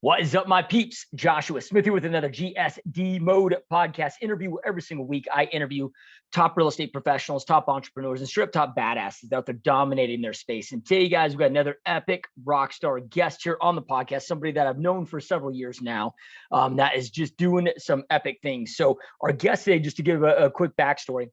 What is up, my peeps? Joshua Smith here with another GSD Mode Podcast Interview. Where every single week I interview top real estate professionals, top entrepreneurs, and strip top badasses out there dominating their space. And today, guys, we've got another epic rock star guest here on the podcast, somebody that I've known for several years now that is just doing some epic things. So our guest today, just to give a quick backstory,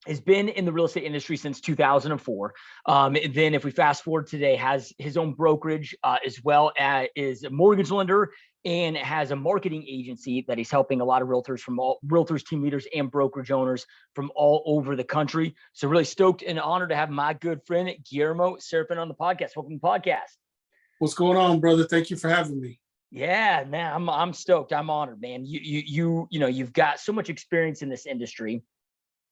has been in the real estate industry since 2004. And then if we fast forward today, has his own brokerage as well as is a mortgage lender and has a marketing agency that he's helping a lot of realtors, team leaders, and brokerage owners from all over the country. So really stoked and honored to have my good friend, Guillermo Serafin on the podcast. Welcome to the podcast. What's going on, brother? Thank you for having me. Yeah, man, I'm stoked. I'm honored, man. You've got so much experience in this industry.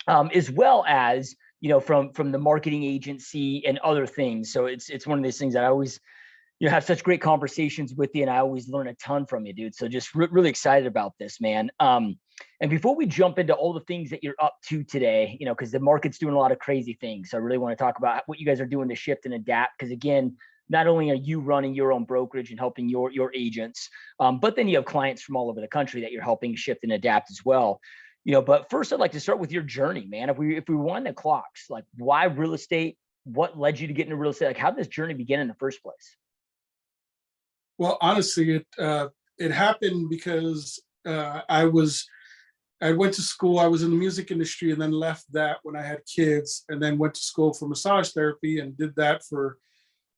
As well as, from the marketing agency and other things. So it's one of those things that I always, have such great conversations with you, and I always learn a ton from you, dude. So just really excited about this, man. And before we jump into all the things that you're up to today, because the market's doing a lot of crazy things. So I really want to talk about what you guys are doing to shift and adapt. Because again, not only are you running your own brokerage and helping your agents, but then you have clients from all over the country that you're helping shift and adapt as well. But first I'd like to start with your journey, man. If we wind the clocks, like why real estate? What led you to get into real estate? Like how did this journey begin in the first place? Well, honestly, it happened because I went to school. I was in the music industry and then left that when I had kids, and then went to school for massage therapy and did that for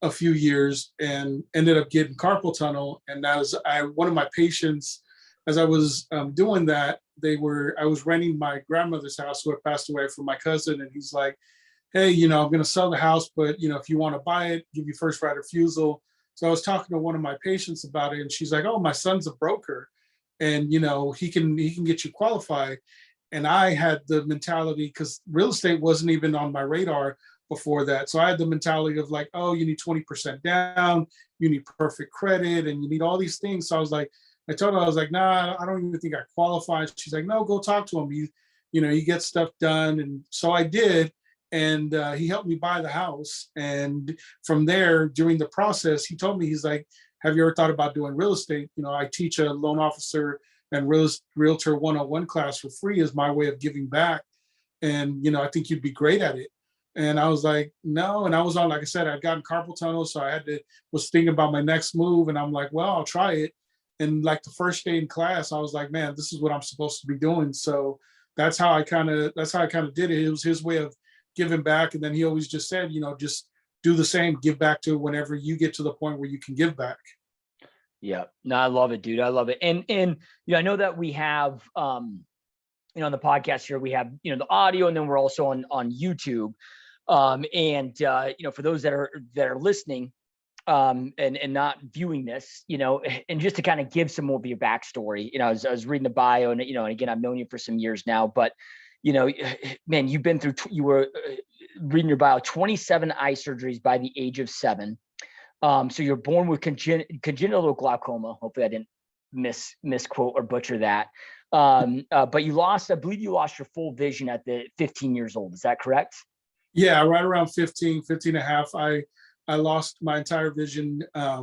a few years and ended up getting carpal tunnel. And that was one of my patients. As I was doing that, I was renting my grandmother's house who had passed away from my cousin. And he's like, hey, I'm going to sell the house, but, if you want to buy it, give you first right of refusal. So I was talking to one of my patients about it, and she's like, oh, my son's a broker and, he can get you qualified. And I had the mentality, because real estate wasn't even on my radar before that. So I had the mentality of like, oh, you need 20% down, you need perfect credit, and you need all these things. So I told her, I was like, nah, I don't even think I qualify. She's like, no, go talk to him. He gets stuff done. And so I did. And he helped me buy the house. And from there, during the process, he told me, he's like, have you ever thought about doing real estate? I teach a loan officer and Realtor 101 class for free as my way of giving back. And, I think you'd be great at it. And I was like, no. And I was on, like I said, I'd gotten carpal tunnel. So was thinking about my next move. And I'm like, well, I'll try it. And like the first day in class, I was like, man, this is what I'm supposed to be doing. So that's how I kind of did it. It was his way of giving back. And then he always just said, just do the same, give back to whenever you get to the point where you can give back. Yeah, no, I love it, dude. I love it. And I know that we have, on the podcast here, we have, the audio, and then we're also on YouTube. For those that are listening, and not viewing this, and just to kind of give some more of your backstory, I was reading the bio, and, and again, I've known you for some years now, but, man, you've been through, you were reading your bio, 27 eye surgeries by the age of 7. So you're born with congenital glaucoma. Hopefully I didn't misquote or butcher that. But I believe you lost your full vision at the 15 years old. Is that correct? Yeah, right around 15 and a half. I lost my entire vision. I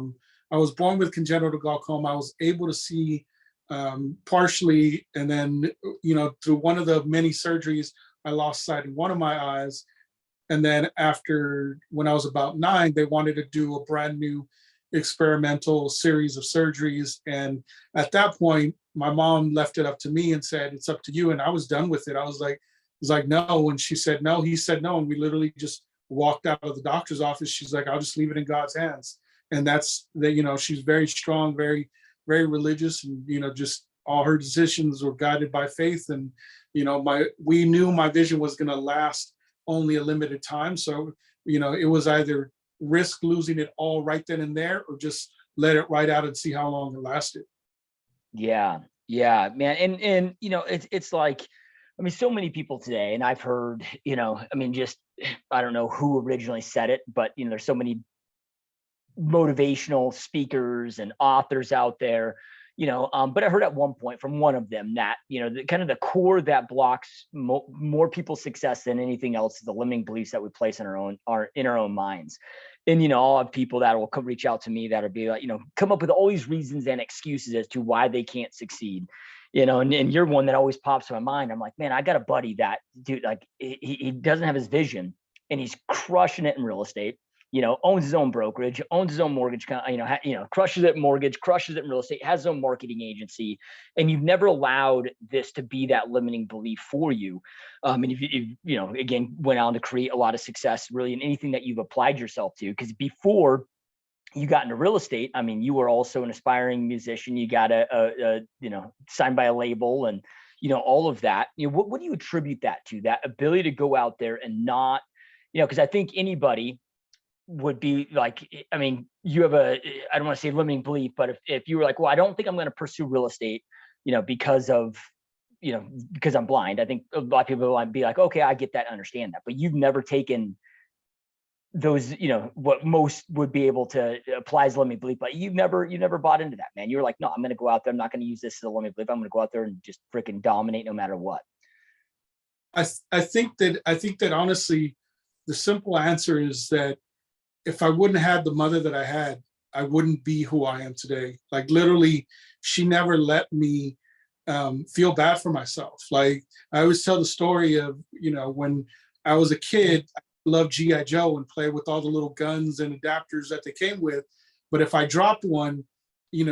was born with congenital glaucoma. I was able to see partially, and then, through one of the many surgeries, I lost sight in one of my eyes. And then when I was about 9, they wanted to do a brand new experimental series of surgeries. And at that point, my mom left it up to me and said, it's up to you. And I was done with it. I was like, no. And she said, no, he said, no. And we literally just walked out of the doctor's office. She's like, I'll just leave it in God's hands. And that's that, she's very strong, very, very religious, and, just all her decisions were guided by faith. And, we knew my vision was going to last only a limited time. So, it was either risk losing it all right then and there, or just let it ride out and see how long it lasted. Yeah, man. And it's like, so many people today, and I've heard, I don't know who originally said it, but, there's so many motivational speakers and authors out there, but I heard at one point from one of them that, the core that blocks more people's success than anything else is the limiting beliefs that we place in our own minds. And, I'll have people that will come reach out to me that'll be like, come up with all these reasons and excuses as to why they can't succeed, and you're one that always pops in my mind. I'm like, man, I got a buddy that dude, like he doesn't have his vision and he's crushing it in real estate, owns his own brokerage, owns his own mortgage, crushes it in mortgage, crushes it in real estate, has his own marketing agency. And you've never allowed this to be that limiting belief for you. And if you, again, went on to create a lot of success really in anything that you've applied yourself to, because before you got into real estate, I mean, you were also an aspiring musician. You got signed by a label and, all of that. What do you attribute that to, that ability to go out there and not, because I think anybody would be like, I mean, you have I don't want to say limiting belief, but if you were like, well, I don't think I'm going to pursue real estate, because I'm blind. I think a lot of people might be like, okay, I get that, understand that, but you've never taken those, what most would be able to apply as limiting belief, but you never bought into that, man. You were like, no, I'm going to go out there. I'm not going to use this as a limiting belief. I'm going to go out there and just freaking dominate no matter what. I think that honestly, the simple answer is that if I wouldn't have had the mother that I had, I wouldn't be who I am today. Like literally, she never let me feel bad for myself. Like I always tell the story of, when I was a kid, I loved G.I. Joe and play with all the little guns and adapters that they came with. But if I dropped one,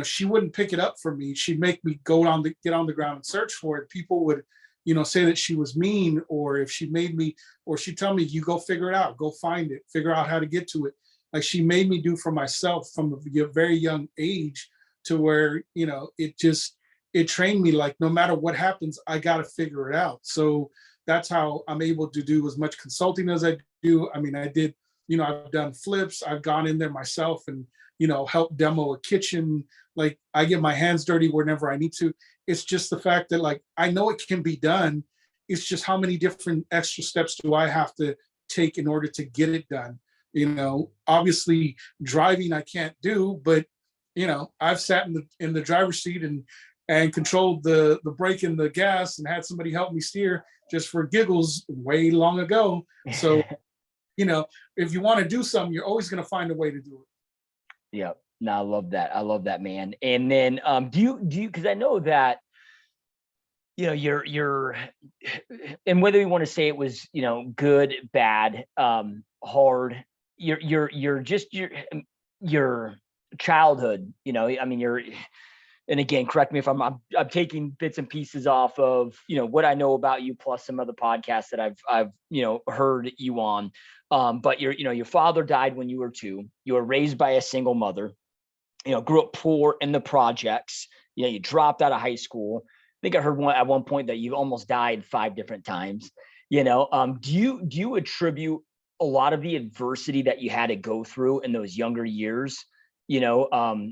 she wouldn't pick it up for me. She'd make me get on the ground and search for it. People would, say that she was mean, or if she made me, or she'd tell me, you go figure it out, go find it, figure out how to get to it. Like she made me do for myself from a very young age, to where, it trained me like, no matter what happens, I got to figure it out. So that's how I'm able to do as much consulting as I do. I mean, I did, I've done flips. I've gone in there myself and, helped demo a kitchen. Like I get my hands dirty whenever I need to. It's just the fact that like, I know it can be done. It's just how many different extra steps do I have to take in order to get it done? Obviously driving I can't do, but I've sat in the driver's seat and controlled the brake and the gas and had somebody help me steer just for giggles way long ago. So, if you want to do something, you're always going to find a way to do it. Yeah. No, I love that. I love that, man. And then do you, because I know that, you're, and whether you want to say it was, good, bad, hard, your childhood, I mean, and again, correct me if I'm taking bits and pieces off of, what I know about you, plus some other podcasts that I've heard you on. But your father died when you were 2. You were raised by a single mother, grew up poor in the projects. You dropped out of high school. I think I heard at one point that you almost died 5 different times. Do you attribute a lot of the adversity that you had to go through in those younger years, to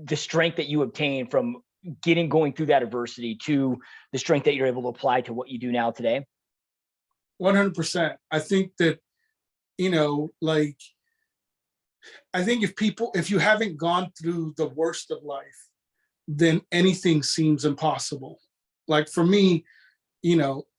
the strength that you obtained from going through that adversity to the strength that you're able to apply to what you do now today? 100%. I think that, I think if you haven't gone through the worst of life, then anything seems impossible. Like for me,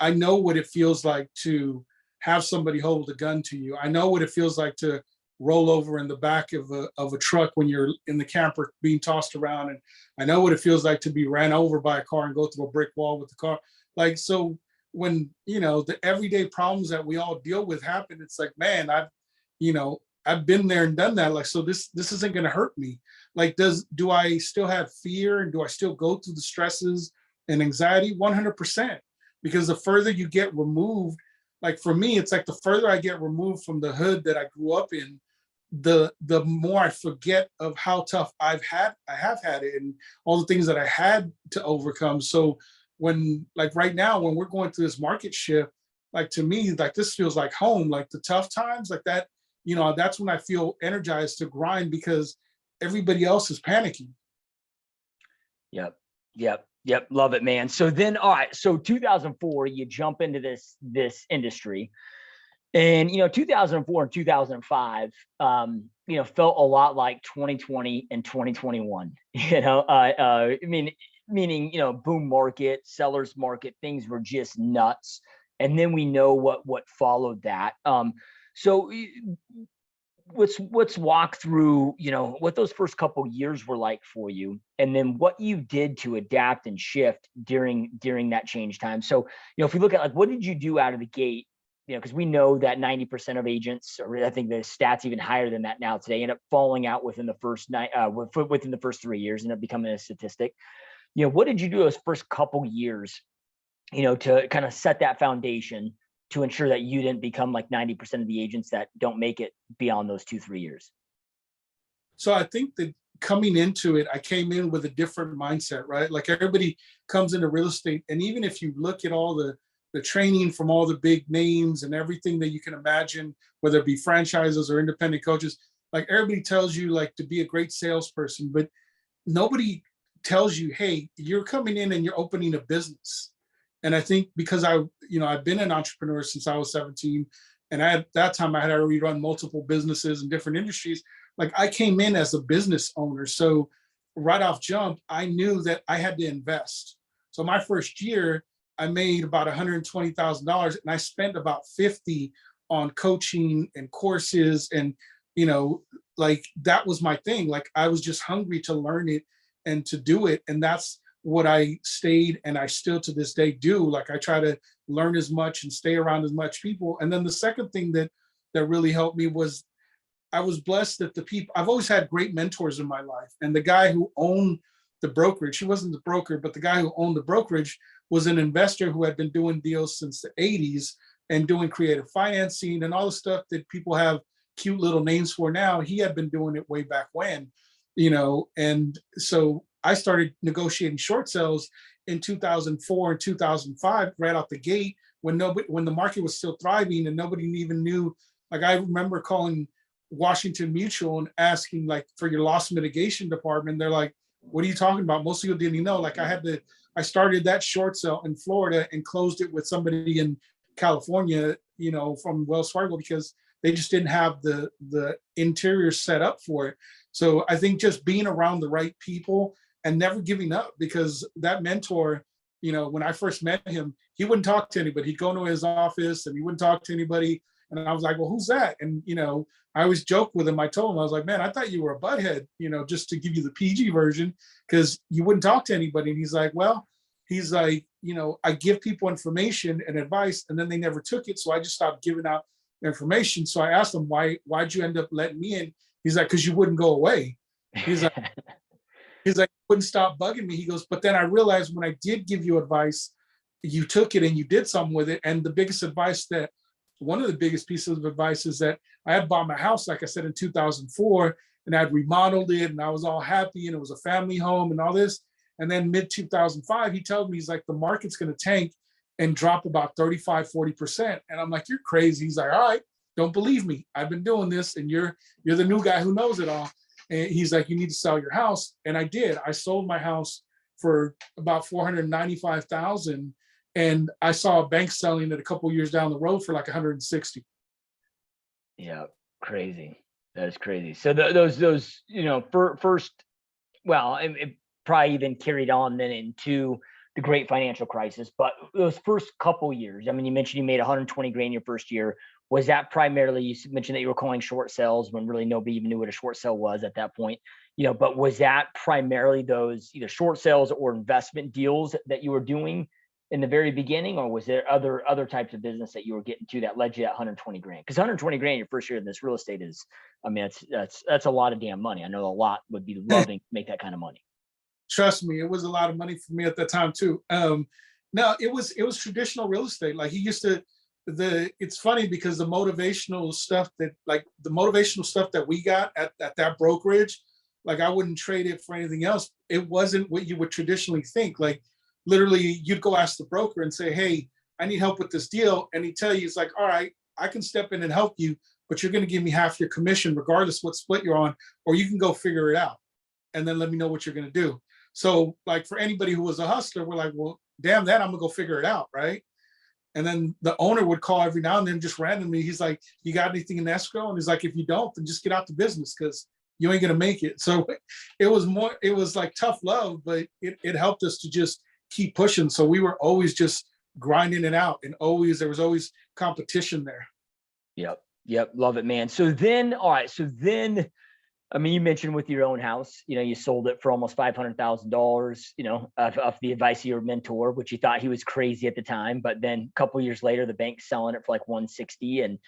I know what it feels like to have somebody hold a gun to you. I know what it feels like to roll over in the back of a truck when you're in the camper being tossed around. And I know what it feels like to be ran over by a car and go through a brick wall with the car. Like, so when, the everyday problems that we all deal with happen, it's like, man, I've been there and done that. Like, so this isn't going to hurt me. Like, do I still have fear, and do I still go through the stresses and anxiety? 100%. Because the further you get removed, like for me, it's like the further I get removed from the hood that I grew up in, the more I forget of how tough I have had it, and all the things that I had to overcome. So when, like right now, when we're going through this market shift, like to me, like this feels like home. Like the tough times, like that, that's when I feel energized to grind, because everybody else is panicking. Yep. Love it, man. So then, all right. So 2004, you jump into this industry, and 2004 and 2005, felt a lot like 2020 and 2021. Meaning boom market, sellers market, things were just nuts. And then we know what followed that. So let's walk through, what those first couple years were like for you, and then what you did to adapt and shift during that change time. So, if we look at like, what did you do out of the gate? Because we know that 90% of agents, or I think the stats even higher than that now today, end up falling out within the first within the first 3 years, end up becoming a statistic. What did you do those first couple years, to kind of set that foundation to ensure that you didn't become like 90% of the agents that don't make it beyond those 2-3 years? So I think that coming into it, I came in with a different mindset, right? Like everybody comes into real estate, and even if you look at all the training from all the big names and everything that you can imagine, whether it be franchises or independent coaches, like everybody tells you like to be a great salesperson, but nobody tells you, hey, you're coming in and you're opening a business. And I think because I've been an entrepreneur since I was 17, and at that time I had already run multiple businesses in different industries. Like I came in as a business owner. So right off jump, I knew that I had to invest. So my first year, I made about $120,000, and I spent about 50 on coaching and courses. And, like that was my thing. Like I was just hungry to learn it and to do it. And that's what I stayed, and I still to this day do. Like I try to learn as much and stay around as much people. And then the second thing that really helped me was I was blessed that I've always had great mentors in my life. And the guy who owned the brokerage, he wasn't the broker, but the guy who owned the brokerage was an investor who had been doing deals since the 80s and doing creative financing and all the stuff that people have cute little names for now. He had been doing it way back when, and so I started negotiating short sales in 2004 and 2005, right out the gate, when the market was still thriving and nobody even knew. Like I remember calling Washington Mutual and asking like for your loss mitigation department. They're like, what are you talking about? Most people didn't even know. Like I started that short sale in Florida and closed it with somebody in California, from Wells Fargo, because they just didn't have the interior set up for it. So I think just being around the right people and never giving up, because that mentor, when I first met him, he wouldn't talk to anybody. He'd go to his office and he wouldn't talk to anybody. And I was like, well, who's that? And, I always joke with him. I told him, I was like, man, I thought you were a butthead, just to give you the PG version, because you wouldn't talk to anybody. And he's like, well, I give people information and advice, and then they never took it. So I just stopped giving out information. So I asked him, why'd you end up letting me in? He's like, because you wouldn't go away. He's like, wouldn't stop bugging me. He goes, but then I realized when I did give you advice, you took it and you did something with it. And one of the biggest pieces of advice is that I had bought my house, like I said, in 2004, and I'd remodeled it and I was all happy and it was a family home and all this. And then mid 2005, he told me, he's like, the market's going to tank and drop about 35-40%. And I'm like, you're crazy. He's like, all right, don't believe me. I've been doing this and you're the new guy who knows it all. And he's like, you need to sell your house. And I did. I sold my house for about $495,000. And I saw a bank selling it a couple of years down the road for like 160. Yeah, crazy. That is crazy. So those first, well, it probably even carried on then into the great financial crisis. But those first couple years, I mean, you mentioned you made 120 grand your first year. Was that primarily, you mentioned that you were calling short sales when really nobody even knew what a short sale was at that point, but was that primarily those either short sales or investment deals that you were doing in the very beginning, or was there other types of business that you were getting to that led you that 120 grand? Because 120 grand your first year in this real estate is, I mean, that's a lot of damn money. I know a lot would be loving to make that kind of money. Trust me, it was a lot of money for me at that time too. No, it was traditional real estate. Like he used to, it's funny because the motivational stuff that we got at that brokerage, like I wouldn't trade it for anything else. It wasn't what you would traditionally think. Like literally you'd go ask the broker and say, hey, I need help with this deal. And he'd tell you, it's like, all right, I can step in and help you, but you're going to give me half your commission regardless what split you're on, or you can go figure it out and then let me know what you're going to do. So like for anybody who was a hustler, we're like, well, damn that, I'm gonna go figure it out, right? And then the owner would call every now and then just randomly. He's like, you got anything in escrow? And he's like, if you don't, then just get out the business because you ain't gonna make it. So it was like tough love, but it helped us to just keep pushing. So we were always just grinding it out, and there was always competition there. Yep. Yep. Love it, man. So then, all right. So then, I mean, you mentioned with your own house, you sold it for almost $500,000, of the advice of your mentor, which you thought he was crazy at the time. But then a couple of years later, the bank's selling it for like 160. And,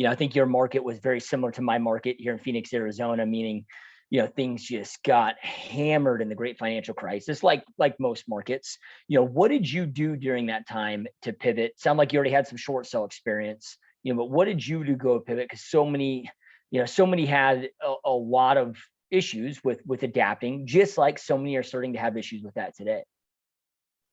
I think your market was very similar to my market here in Phoenix, Arizona, meaning, things just got hammered in the great financial crisis, like most markets. What did you do during that time to pivot? Sound like you already had some short sell experience, but what did you do to go pivot? Because so many had a lot of issues with adapting, just like so many are starting to have issues with that today.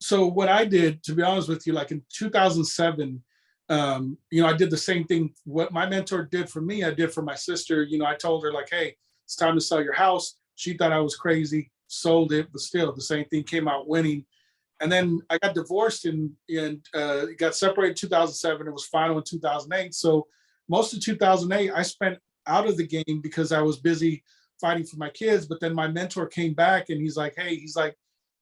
So what I did, to be honest with you, like in 2007, I did the same thing. What my mentor did for me, I did for my sister. I told her like, hey, it's time to sell your house. She thought I was crazy, sold it, but still the same thing, came out winning. And then I got divorced and got separated in 2007. It was final in 2008. So most of 2008, I spent out of the game because I was busy fighting for my kids. But then my mentor came back and he's like, hey,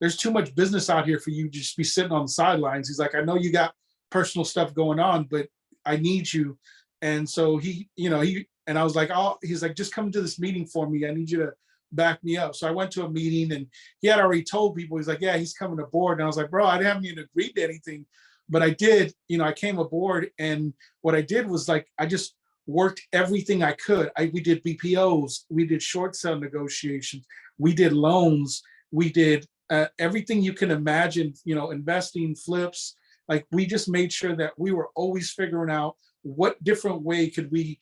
there's too much business out here for you to just be sitting on the sidelines. He's like, I know you got personal stuff going on, but I need you. And so and I was like, oh, he's like, just come to this meeting for me. I need you to back me up. So I went to a meeting and he had already told people, he's like, yeah, he's coming aboard. And I was like, bro, I haven't even agreed to anything, but I did, I came aboard. And what I did was like, I just worked everything I could. We did BPOs, we did short sale negotiations, we did loans, we did everything you can imagine, investing, flips. Like we just made sure that we were always figuring out what different way could we,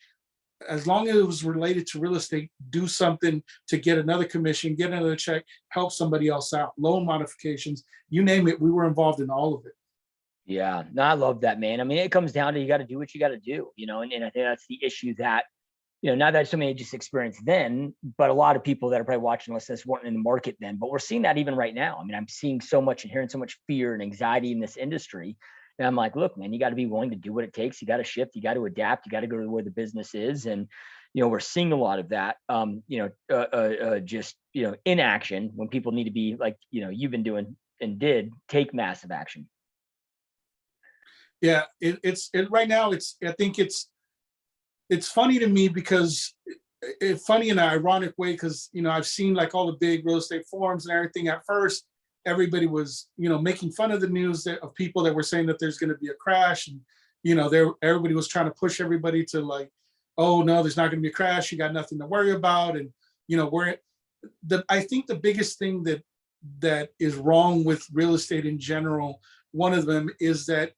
as long as it was related to real estate, do something to get another commission, get another check, help somebody else out, loan modifications, you name it, we were involved in all of it. Yeah, no, I love that, man. I mean, it comes down to, you got to do what you got to do, and I think that's the issue that, not that so many just experienced then, but a lot of people that are probably watching this weren't in the market then, but we're seeing that even right now. I mean, I'm seeing so much and hearing so much fear and anxiety in this industry. And I'm like, look, man, you got to be willing to do what it takes. You got to shift, you got to adapt, you got to go to where the business is. And, we're seeing a lot of that, just, in action when people need to be like, you've been doing and did take massive action. Yeah, it's right now. I think it's funny to me because it's funny in an ironic way because I've seen like all the big real estate forums and everything. At first, everybody was making fun of the news of people that were saying that there's going to be a crash, and everybody was trying to push everybody to like, oh no, there's not going to be a crash. You got nothing to worry about, and I think the biggest thing that is wrong with real estate in general, one of them is that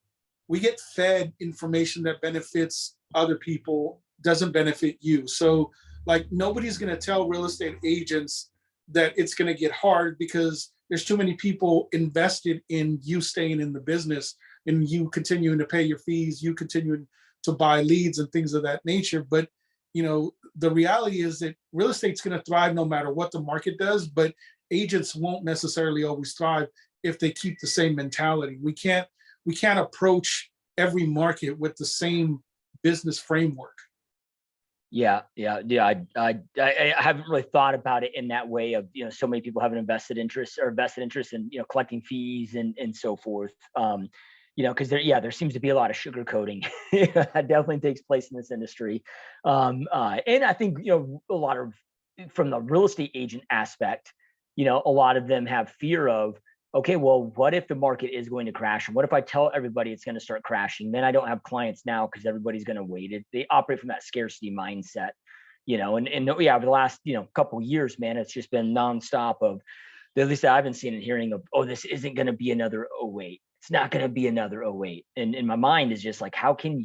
we get fed information that benefits other people, doesn't benefit you. So like nobody's going to tell real estate agents that it's going to get hard because there's too many people invested in you staying in the business and you continuing to pay your fees, you continuing to buy leads and things of that nature. But the reality is that real estate's going to thrive no matter what the market does, but agents won't necessarily always thrive if they keep the same mentality. We can't approach every market with the same business framework. Yeah. I haven't really thought about it in that way of, so many people have an invested interest in, collecting fees and so forth. Because there seems to be a lot of sugarcoating that definitely takes place in this industry. And I think, a lot of, from the real estate agent aspect, a lot of them have fear of, okay, well, what if the market is going to crash? And what if I tell everybody it's going to start crashing? Then I don't have clients now because everybody's going to wait. They operate from that scarcity mindset, over the last, couple of years, man, it's just been nonstop of, at least I've been seeing and hearing of, oh, this isn't going to be another 08. It's not going to be another 08. And in my mind is just like, how can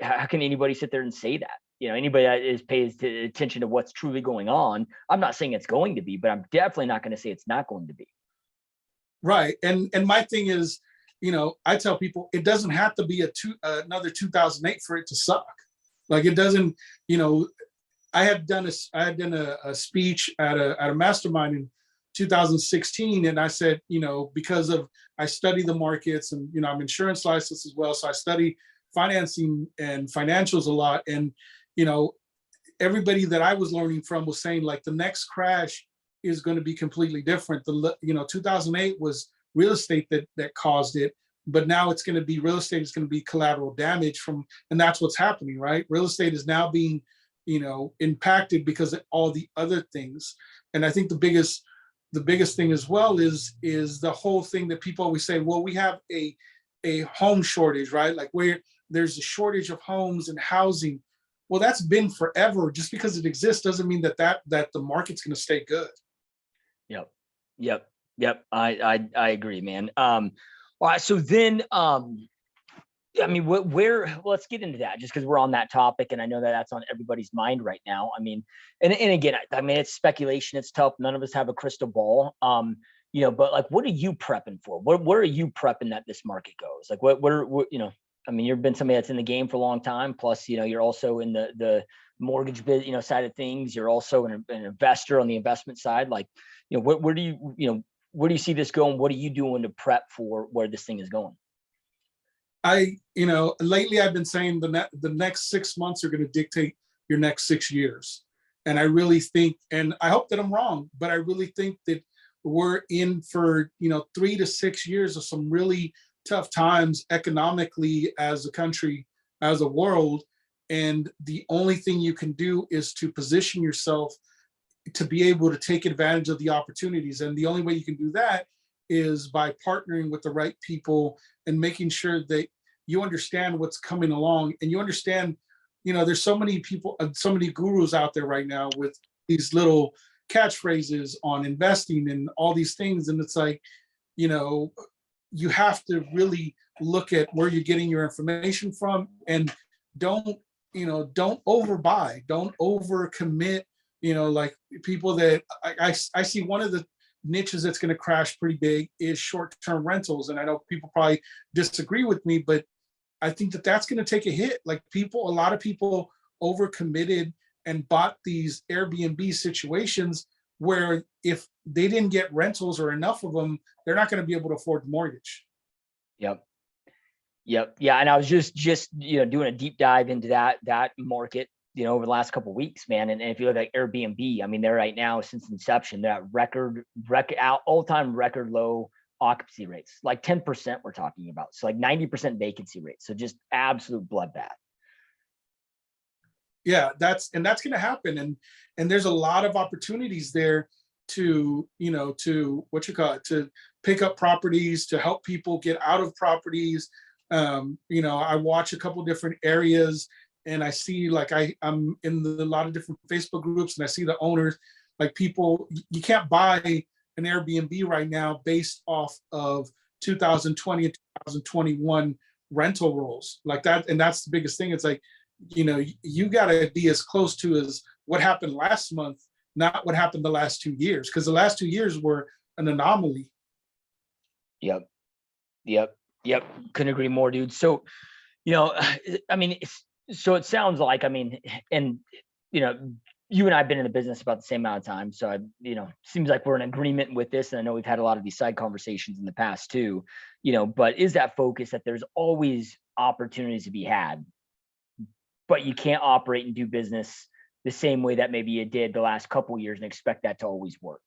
how can anybody sit there and say that? Anybody that pays attention to what's truly going on. I'm not saying it's going to be, but I'm definitely not going to say it's not going to be. Right. And my thing is, I tell people it doesn't have to be another 2008 for it to suck. Like it doesn't, I had done a speech at a mastermind in 2016. And I said, because I study the markets and, I'm insurance licensed as well. So I study financing and financials a lot. And, everybody that I was learning from was saying like the next crash is going to be completely different. 2008 was real estate that caused it. but now it's going to be real estate is going to be collateral damage from, and that's what's happening, right? Real estate is now being, impacted because of all the other things. And I think the biggest thing as well is the whole thing that people always say, well, we have a home shortage, right? Like where there's a shortage of homes and housing. Well, that's been forever. Just because it exists doesn't mean that the market's going to stay good. Yep. I agree, man. All right. So then, I mean, let's get into that just because we're on that topic. And I know that that's on everybody's mind right now. I mean, and again, I mean, it's speculation. It's tough. None of us have a crystal ball. But like, what are you prepping for? Where are you prepping that this market goes? Like what I mean, you've been somebody that's in the game for a long time. Plus, you're also in the mortgage side of things. You're also an investor on the investment side. Like, where do you see this going? What are you doing to prep for where this thing is going? Lately I've been saying the next 6 months are going to dictate your next 6 years. And I really think, and I hope that I'm wrong, but I really think that we're in for, 3 to 6 years of some really tough times economically as a country, as a world. And the only thing you can do is to position yourself to be able to take advantage of the opportunities. And the only way you can do that is by partnering with the right people and making sure that you understand what's coming along, and you understand, there's so many people, so many gurus out there right now with these little catchphrases on investing and all these things. And it's like, you have to really look at where you're getting your information from, and don't overbuy, don't overcommit. Like people that I see, one of the niches that's going to crash pretty big is short-term rentals. And I know people probably disagree with me, but I think that that's going to take a hit. Like a lot of people overcommitted and bought these Airbnb situations where if they didn't get rentals or enough of them, they're not going to be able to afford the mortgage. Yep. Yeah. And I was just doing a deep dive into that market, over the last couple of weeks, man. And if you look at Airbnb, I mean, they're right now since inception, they're at record all-time record low occupancy rates, like 10% we're talking about. So like 90% vacancy rates. So just absolute bloodbath. Yeah, that's going to happen. And there's a lot of opportunities there to to pick up properties, to help people get out of properties. I watch a couple different areas, and I see, like, I'm in a lot of different Facebook groups, and I see the owners, like, people, you can't buy an Airbnb right now based off of 2020 and 2021 rental rolls like that. And that's the biggest thing. It's like, you got to be as close to as what happened last month, not what happened the last 2 years, because the last 2 years were an anomaly. Yep. Couldn't agree more, dude. So, I mean, so it sounds like, I mean, and, you and I have been in the business about the same amount of time. So, seems like we're in agreement with this. And I know we've had a lot of these side conversations in the past too, but is that focus that there's always opportunities to be had, but you can't operate and do business the same way that maybe you did the last couple of years and expect that to always work,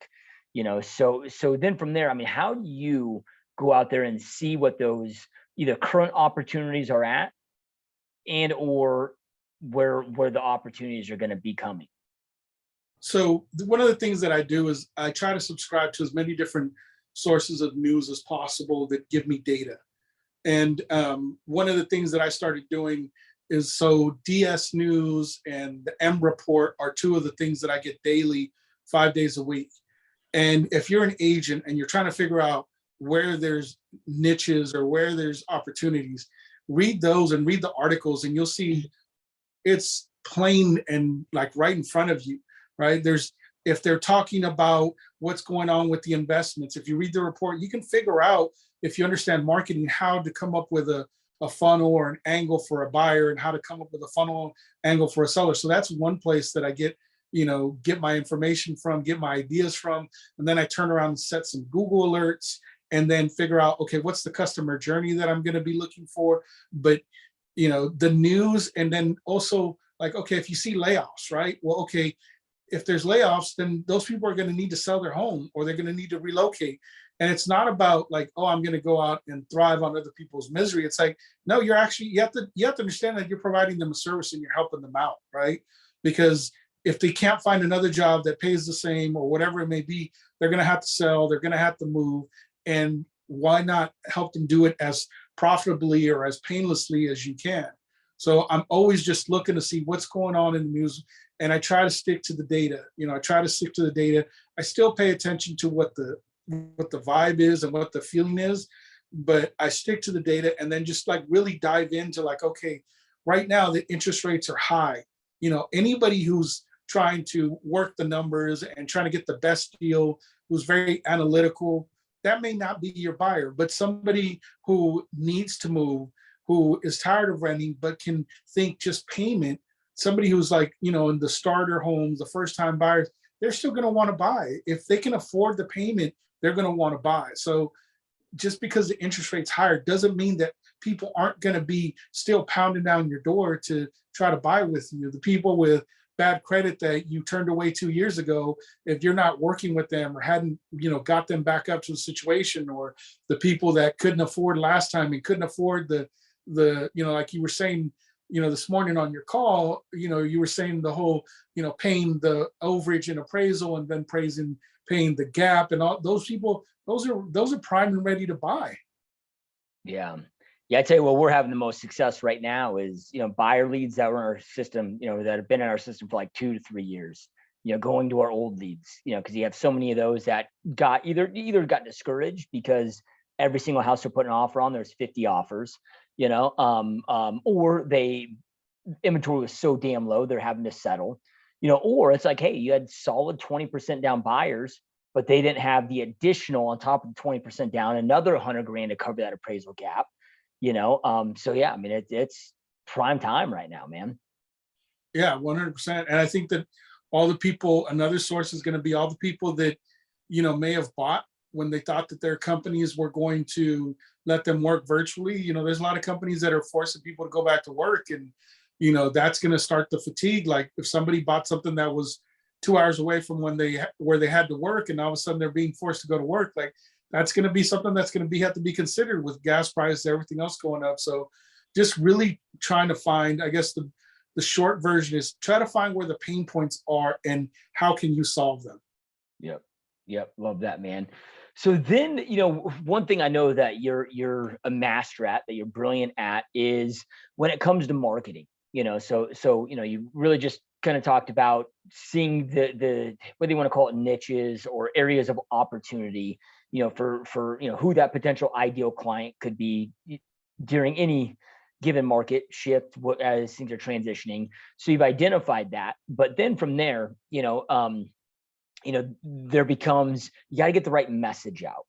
So then from there, I mean, how do you go out there and see what those either current opportunities are at and or where the opportunities are going to be coming? So one of the things that I do is I try to subscribe to as many different sources of news as possible that give me data. And one of the things that I started doing is, so DS News and the M Report are two of the things that I get daily, 5 days a week. And if you're an agent and you're trying to figure out where there's niches or where there's opportunities, read those and read the articles, and you'll see it's plain and like right in front of you. Right? If they're talking about what's going on with the investments, if you read the report, you can figure out, if you understand marketing, how to come up with a funnel or an angle for a buyer, and how to come up with a funnel angle for a seller. So that's one place that I get my information from, get my ideas from. And then I turn around and set some Google alerts, and then figure out, okay, what's the customer journey that I'm going to be looking for? But, the news, and then also, like, okay, if you see layoffs, right? Well, okay, if there's layoffs, then those people are going to need to sell their home, or they're going to need to relocate. And it's not about like, oh, I'm going to go out and thrive on other people's misery. It's like, no, you're actually, you have to understand that you're providing them a service and you're helping them out, right? Because if they can't find another job that pays the same or whatever it may be, they're going to have to sell, they're going to have to move. And why not help them do it as profitably or as painlessly as you can? So I'm always just looking to see what's going on in the news. And I try to stick to the data. I try to stick to the data. I still pay attention to what the vibe is and what the feeling is, but I stick to the data and then just like really dive into like, okay, right now the interest rates are high. Anybody who's trying to work the numbers and trying to get the best deal, who's very analytical, that may not be your buyer. But somebody who needs to move, who is tired of renting, but can think just payment, somebody who's like, in the starter homes, the first time buyers, they're still going to want to buy. If they can afford the payment, they're going to want to buy. So just because the interest rate's higher doesn't mean that people aren't going to be still pounding down your door to try to buy with you. The people with bad credit that you turned away 2 years ago, if you're not working with them or hadn't, got them back up to the situation, or the people that couldn't afford last time and couldn't afford the like you were saying, this morning on your call, you were saying the whole, paying the overage and appraisal and then paying the gap, and all those people, those are prime and ready to buy. Yeah. I tell you what, we're having the most success right now is, buyer leads that were in our system, that have been in our system for like 2 to 3 years, going to our old leads, because you have so many of those that got either got discouraged because every single house they're putting an offer on, there's 50 offers, or inventory was so damn low, they're having to settle, or it's like, hey, you had solid 20% down buyers, but they didn't have the additional on top of the 20% down, another $100,000 to cover that appraisal gap, so yeah, I mean, it's prime time right now, man. Yeah, 100%. And I think that all the people, another source is going to be all the people that, may have bought when they thought that their companies were going to let them work virtually. There's a lot of companies that are forcing people to go back to work, and, that's going to start the fatigue. Like if somebody bought something that was 2 hours away from where they had to work, and all of a sudden they're being forced to go to work, like that's going to be something that's going to have to be considered with gas prices, everything else going up. So just really trying to find, I guess the short version is try to find where the pain points are and how can you solve them. Yep. Love that, man. So then, one thing I know that you're a master at, that you're brilliant at, is when it comes to marketing, so you really just kind of talked about seeing the whether you want to call it niches or areas of opportunity, for who that potential ideal client could be during any given market shift, as things are transitioning. So you've identified that, but then from there, there becomes, you got to get the right message out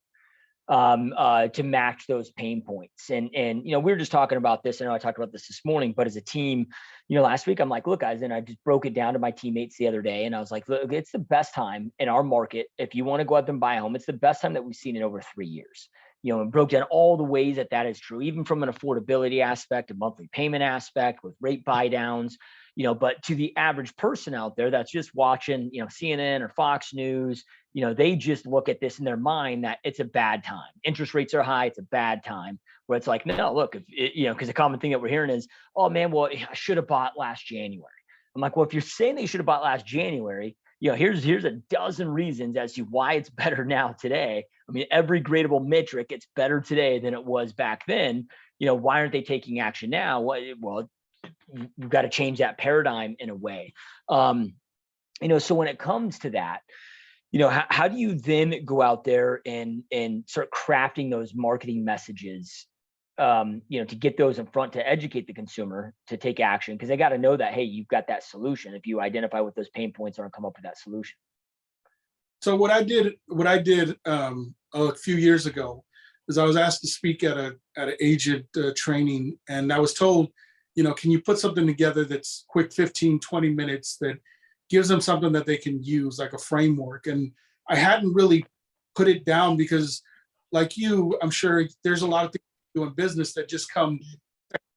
to match those pain points. And we were just talking about this. I know I talked about this morning, but as a team, last week, I'm like, look, guys, and I just broke it down to my teammates the other day. And I was like, look, it's the best time in our market. If you want to go out there and buy a home, it's the best time that we've seen in over 3 years. And broke down all the ways that is true, even from an affordability aspect, a monthly payment aspect with rate buy downs, but to the average person out there that's just watching, CNN or Fox News, they just look at this in their mind that it's a bad time. Interest rates are high. It's a bad time. Where it's like, no, look, because a common thing that we're hearing is, oh man, well, I should have bought last January. I'm like, well, if you're saying that you should have bought last January, here's a dozen reasons as to why it's better now today. I mean, every gradable metric, it's better today than it was back then. Why aren't they taking action now? Well, we've got to change that paradigm in a way. So when it comes to that, how do you then go out there and start crafting those marketing messages, to get those in front, to educate the consumer to take action? Because they got to know that, hey, you've got that solution. If you identify what those pain points are and come up with that solution. So what I did a few years ago is I was asked to speak at an agent training, and I was told, can you put something together that's quick, 15, 20 minutes, that gives them something that they can use, like a framework. And I hadn't really put it down because, like you, I'm sure there's a lot of things you do in business that just come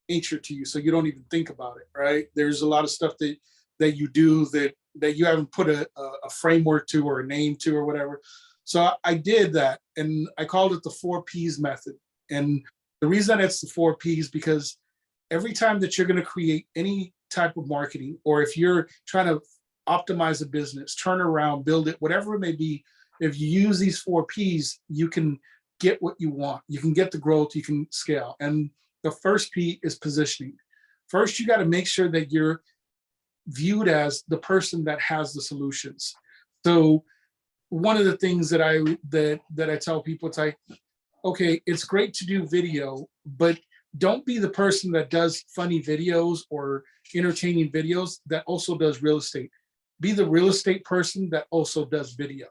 nature to you, so you don't even think about it, right? There's a lot of stuff that you do that you haven't put a framework to or a name to or whatever. So I did that, and I called it the 4Ps method. And the reason it's the 4Ps, because every time that you're going to create any type of marketing, or if you're trying to optimize a business, turn around, build it, whatever it may be, if you use these 4Ps, you can get what you want. You can get the growth, you can scale. And the first P is positioning. First, you got to make sure that you're viewed as the person that has the solutions. So one of the things that I tell people, it's like, okay, it's great to do video, but don't be the person that does funny videos or entertaining videos that also does real estate. Be the real estate person that also does video.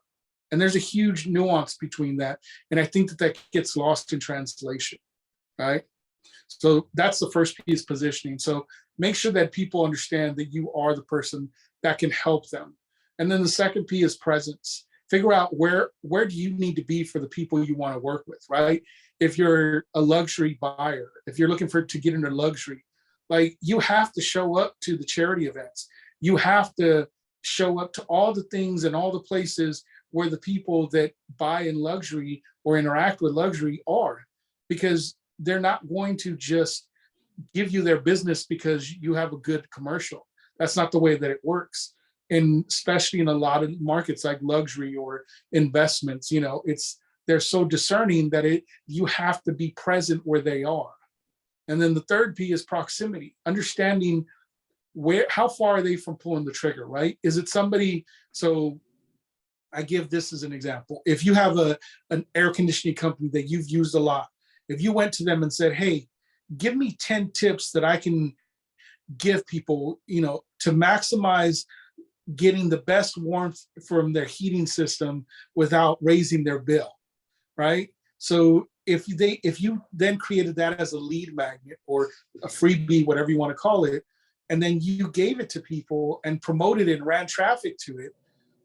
And there's a huge nuance between that. And I think that gets lost in translation, right? So that's the first piece, positioning. So make sure that people understand that you are the person that can help them. And then the second P is presence. Figure out where do you need to be for the people you want to work with, right? If you're a luxury buyer, if you're looking to get into luxury, like, you have to show up to the charity events. You have to show up to all the things and all the places where the people that buy in luxury or interact with luxury are, because they're not going to just give you their business because you have a good commercial. That's not the way that it works. And especially in a lot of markets like luxury or investments, they're so discerning that you have to be present where they are. And then the third P is proximity, understanding how far are they from pulling the trigger, right? Is it somebody, so I give this as an example. If you have an air conditioning company that you've used a lot, if you went to them and said, hey, give me 10 tips that I can give people, to maximize getting the best warmth from their heating system without raising their bill, right? So if you then created that as a lead magnet or a freebie, whatever you want to call it, and then you gave it to people and promoted it and ran traffic to it,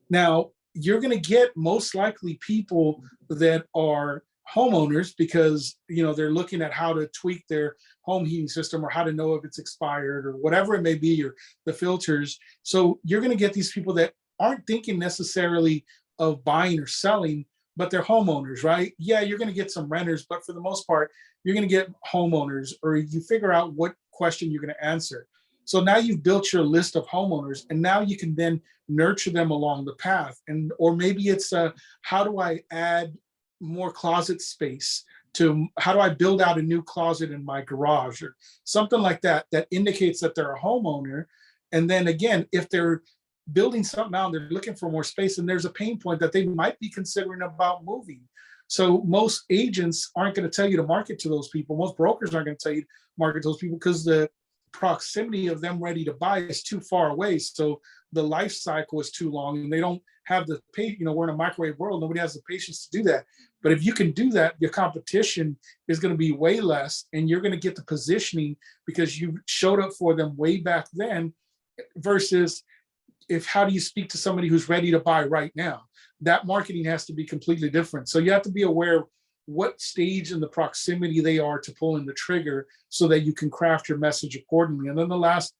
now you're going to get most likely people that are homeowners, because they're looking at how to tweak their home heating system or how to know if it's expired or whatever it may be, or the filters. So you're going to get these people that aren't thinking necessarily of buying or selling, but they're homeowners, right? Yeah, you're going to get some renters, but for the most part, you're going to get homeowners, or you figure out what question you're going to answer. So now you've built your list of homeowners, and now you can then nurture them along the path. Or maybe it's how do I add more closet space, to how do I build out a new closet in my garage, or something like that indicates that they're a homeowner. And then again, if they're building something out, they're looking for more space, and there's a pain point that they might be considering about moving. So most agents aren't going to tell you to market to those people. Most brokers aren't going to tell you to market to those people, because the proximity of them ready to buy is too far away. So the life cycle is too long, and they don't have the we're in a microwave world. Nobody has the patience to do that. But if you can do that, your competition is going to be way less, and you're going to get the positioning because you showed up for them way back then, versus how do you speak to somebody who's ready to buy right now? That marketing has to be completely different. So you have to be aware what stage in the proximity they are to pulling the trigger, so that you can craft your message accordingly. And then the last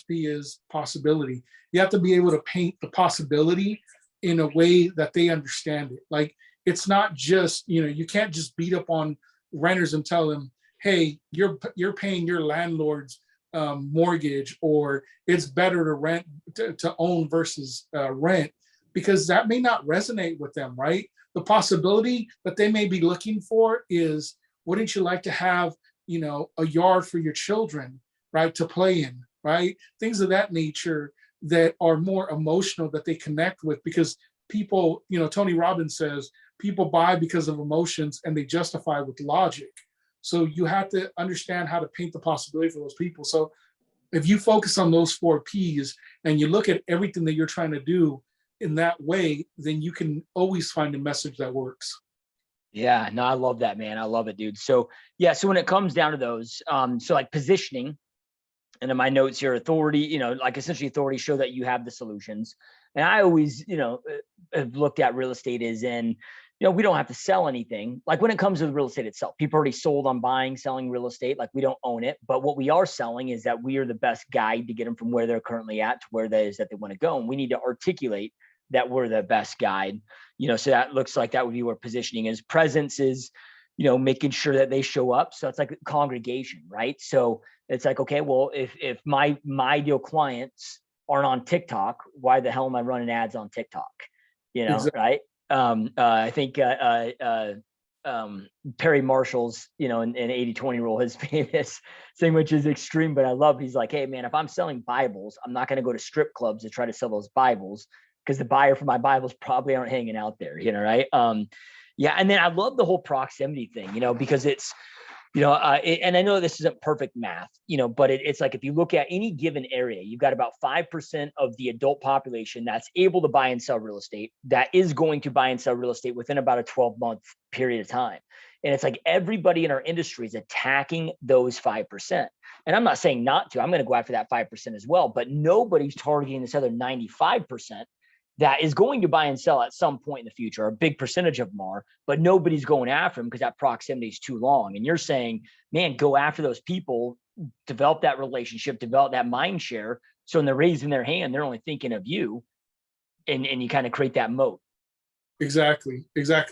P is possibility. You have to be able to paint the possibility in a way that they understand it. Like, it's not just, you can't just beat up on renters and tell them, hey, you're paying your landlord's mortgage, or it's better to rent to own versus rent, because that may not resonate with them, right? The possibility that they may be looking for is, wouldn't you like to have, a yard for your children, right, to play in, right? Things of that nature that are more emotional, that they connect with, because people, Tony Robbins says, people buy because of emotions and they justify with logic. So you have to understand how to paint the possibility for those people. So if you focus on those 4Ps and you look at everything that you're trying to do in that way, then you can always find a message that works. Yeah, no, I love that, man. I love it, dude. So yeah, so when it comes down to those, so like positioning, and in my notes here, authority, like essentially authority, show that you have the solutions. And I always, have looked at real estate as in, we don't have to sell anything. Like when it comes to the real estate itself, people already sold on buying, selling real estate. Like we don't own it, but what we are selling is that we are the best guide to get them from where they're currently at to where that is that they want to go. And we need to articulate that we're the best guide. So that looks like that would be where positioning is. Presence is, making sure that they show up. So it's like congregation, right? So it's like, okay, well, if my ideal clients aren't on TikTok, why the hell am I running ads on TikTok? Exactly. Right? I think Perry Marshall's, an 80-20 rule, his famous thing, which is extreme, but I love. He's like, hey man, if I'm selling Bibles, I'm not going to go to strip clubs to try to sell those Bibles, because the buyer for my Bibles probably aren't hanging out there, right? Yeah. And then I love the whole proximity thing, because it's, and I know this isn't perfect math, but it's like, if you look at any given area, you've got about 5% of the adult population that's able to buy and sell real estate, that is going to buy and sell real estate within about a 12-month period of time. And it's like everybody in our industry is attacking those 5%. And I'm not saying not to, I'm going to go after that 5% as well, but nobody's targeting this other 95% that is going to buy and sell at some point in the future. A big percentage of them are, but nobody's going after them because that proximity is too long. And you're saying, man, go after those people, develop that relationship, develop that mind share. So when they're raising their hand, they're only thinking of you, and you kind of create that moat. Exactly.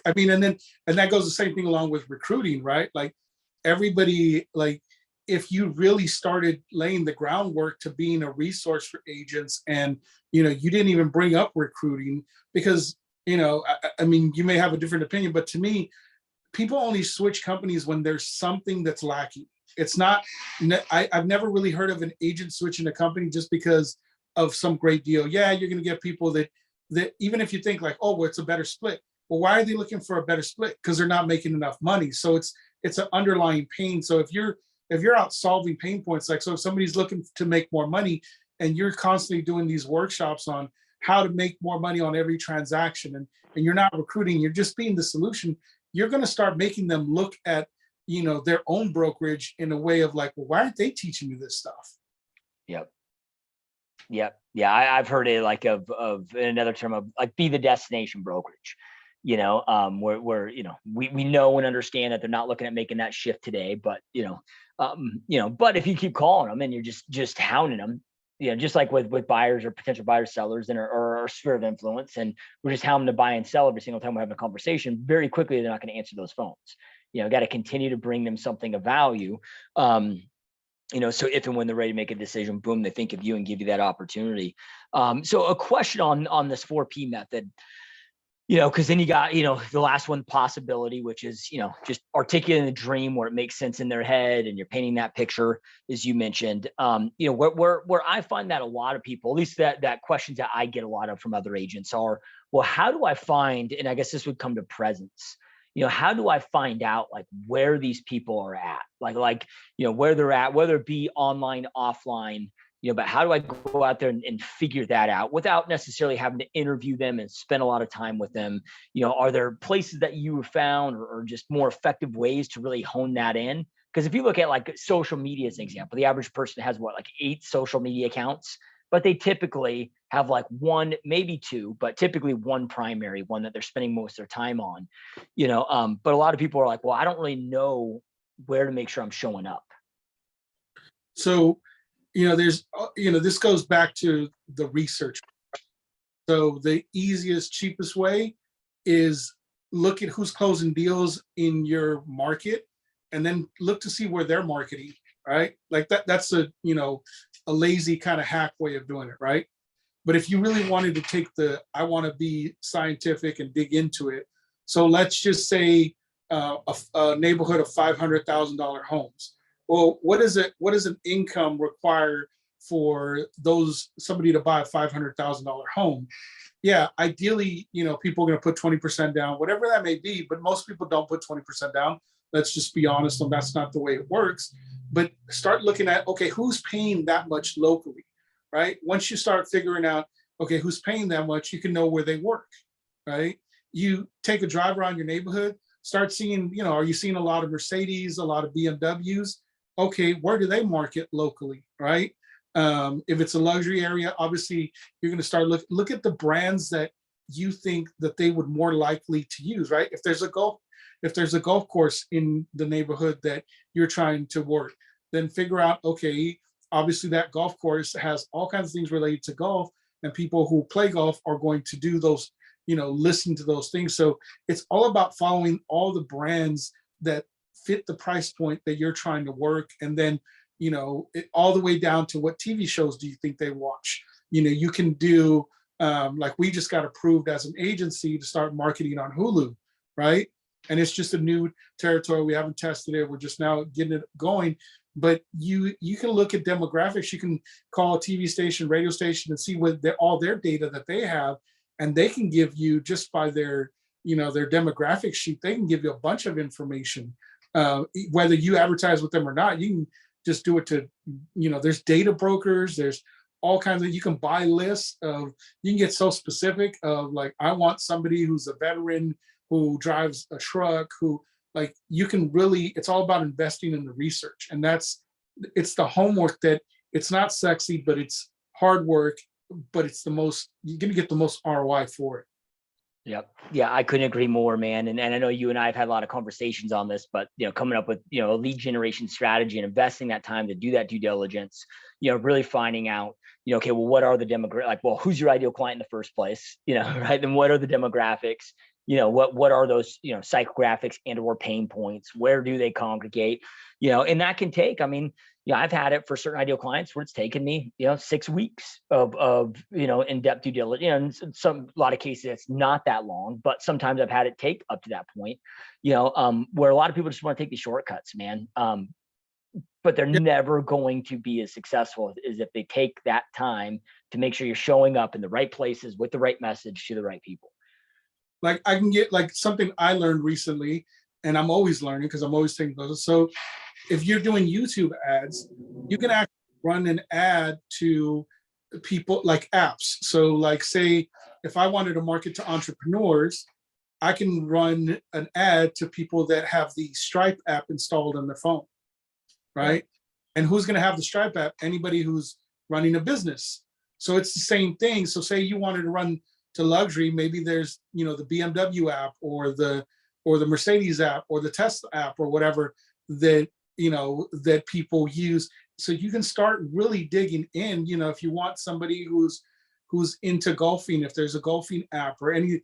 I mean, and that goes the same thing along with recruiting, right? Like everybody, like if you really started laying the groundwork to being a resource for agents, and you didn't even bring up recruiting because I mean, you may have a different opinion, but to me, people only switch companies when there's something that's lacking. It's not, I've never really heard of an agent switching a company just because of some great deal. Yeah, you're going to get people that even if you think like, oh, well, it's a better split. Well, why are they looking for a better split? Because they're not making enough money. So it's an underlying pain. So if you're out solving pain points, like, so if somebody's looking to make more money and you're constantly doing these workshops on how to make more money on every transaction, and you're not recruiting, you're just being the solution, you're going to start making them look at, their own brokerage in a way of like, well, why aren't they teaching me this stuff? Yep. Yeah. I've heard it like of another term of like, be the destination brokerage, where we know and understand that they're not looking at making that shift today, but but if you keep calling them and you're just hounding them, just like with buyers or potential buyers, sellers, and our sphere of influence, and we're just hounding to buy and sell every single time we're having a conversation, very quickly they're not going to answer those phones. Got to continue to bring them something of value. So if and when they're ready to make a decision, boom, they think of you and give you that opportunity. So a question on this 4P method, because then you got, the last one, possibility, which is, just articulating the dream where it makes sense in their head and you're painting that picture, as you mentioned. Where I find that a lot of people, at least that questions that I get a lot of from other agents are, well, how do I find, and I guess this would come to presence, how do I find out like where these people are at? Like, where they're at, whether it be online, offline, but how do I go out there and figure that out without necessarily having to interview them and spend a lot of time with them? Are there places that you have found or just more effective ways to really hone that in? Because if you look at like social media as an example, the average person has like 8 social media accounts, but they typically have like 1, maybe 2, but typically 1 primary one that they're spending most of their time on, but a lot of people are like, well, I don't really know where to make sure I'm showing up. So, there's, this goes back to the research. So the easiest, cheapest way is look at who's closing deals in your market and then look to see where they're marketing, right? Like that's a lazy kind of hack way of doing it, right? But if you really wanted to take I want to be scientific and dig into it. So let's just say a neighborhood of $500,000 homes. Well, what does an income require for somebody to buy a $500,000 home? Yeah, ideally, people are going to put 20% down, whatever that may be, but most people don't put 20% down. Let's just be honest, and that's not the way it works. But start looking at, okay, who's paying that much locally, right? Once you start figuring out, okay, who's paying that much, you can know where they work, right? You take a drive around your neighborhood, start seeing, are you seeing a lot of Mercedes, a lot of BMWs? Okay, where do they market locally, right? If it's a luxury area, obviously you're going to start look at the brands that you think that they would more likely to use, right? If there's a golf course in the neighborhood that you're trying to work, then figure out, okay, obviously that golf course has all kinds of things related to golf. and people who play golf are going to do those, listen to those things. So it's all about following all the brands that fit the price point that you're trying to work. And then, all the way down to what TV shows do you think they watch? You can do, like we just got approved as an agency to start marketing on Hulu, right? And it's just a new territory. We haven't tested it. We're just now getting it going. But you can look at demographics. You can call a TV station, radio station, and see what all their data that they have, and they can give you, just by their their demographic sheet, they can give you a bunch of information. Whether you advertise with them or not, you can just do it to, there's data brokers, there's all kinds of, you can buy lists of, you can get so specific of like, I want somebody who's a veteran who drives a truck, who, like, you can really, it's all about investing in the research. And it's the homework that, it's not sexy, but it's hard work, but it's you're going to get the most ROI for it. Yep. Yeah, I couldn't agree more, man. And I know you and I have had a lot of conversations on this, but, coming up with, a lead generation strategy and investing that time to do that due diligence, really finding out, okay, well, what are the demographics? Like, well, who's your ideal client in the first place? Right. Then what are the demographics? What are those, psychographics and or pain points? Where do they congregate? And that can take, I've had it for certain ideal clients where it's taken me, 6 weeks of in-depth due diligence. And a lot of cases it's not that long, but sometimes I've had it take up to that point, where a lot of people just want to take the shortcuts, man. But they're never going to be as successful as if they take that time to make sure you're showing up in the right places with the right message to the right people. Like, I can get, like, something I learned recently, and I'm always learning because I'm always taking those. So if you're doing YouTube ads, you can actually run an ad to people, like apps. So like, say, if I wanted to market to entrepreneurs, I can run an ad to people that have the Stripe app installed on their phone, right? And who's going to have the Stripe app? Anybody who's running a business. So it's the same thing. So say you wanted to run to luxury, maybe there's, the BMW app or the Mercedes app or the Tesla app or whatever that, that people use. So you can start really digging in, if you want somebody who's into golfing, if there's a golfing app or any,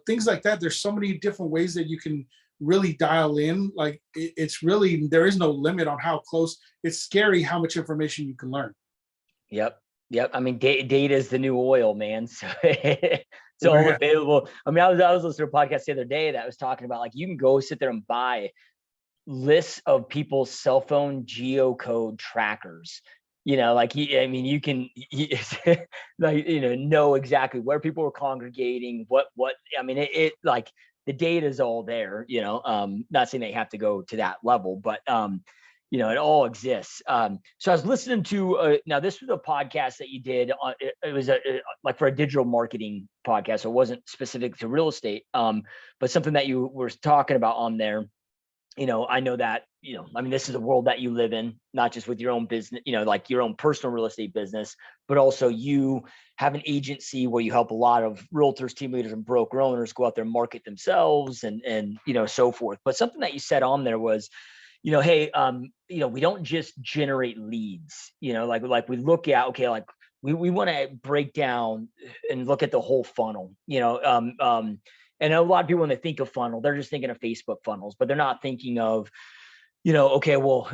things like that. There's so many different ways that you can really dial in. Like, it's really, there is no limit on how close. It's scary how much information you can learn. Yep. Data is the new oil, man. So it's all available. I was listening to a podcast the other day that was talking about, like, you can go sit there and buy lists of people's cell phone geocode trackers. You can know exactly where people are congregating, what like, the data is all there. Not saying they have to go to that level, but it all exists. So I was listening to, now this was a podcast that you did. It was like for a digital marketing podcast. So it wasn't specific to real estate, but something that you were talking about on there. I know that, this is a world that you live in, not just with your own business, like your own personal real estate business, but also you have an agency where you help a lot of realtors, team leaders, and broker owners go out there and market themselves and so forth. But something that you said on there was, hey, we don't just generate leads, like we look at, okay, like we want to break down and look at the whole funnel, and a lot of people, when they think of funnel, they're just thinking of Facebook funnels, but they're not thinking of, okay, well,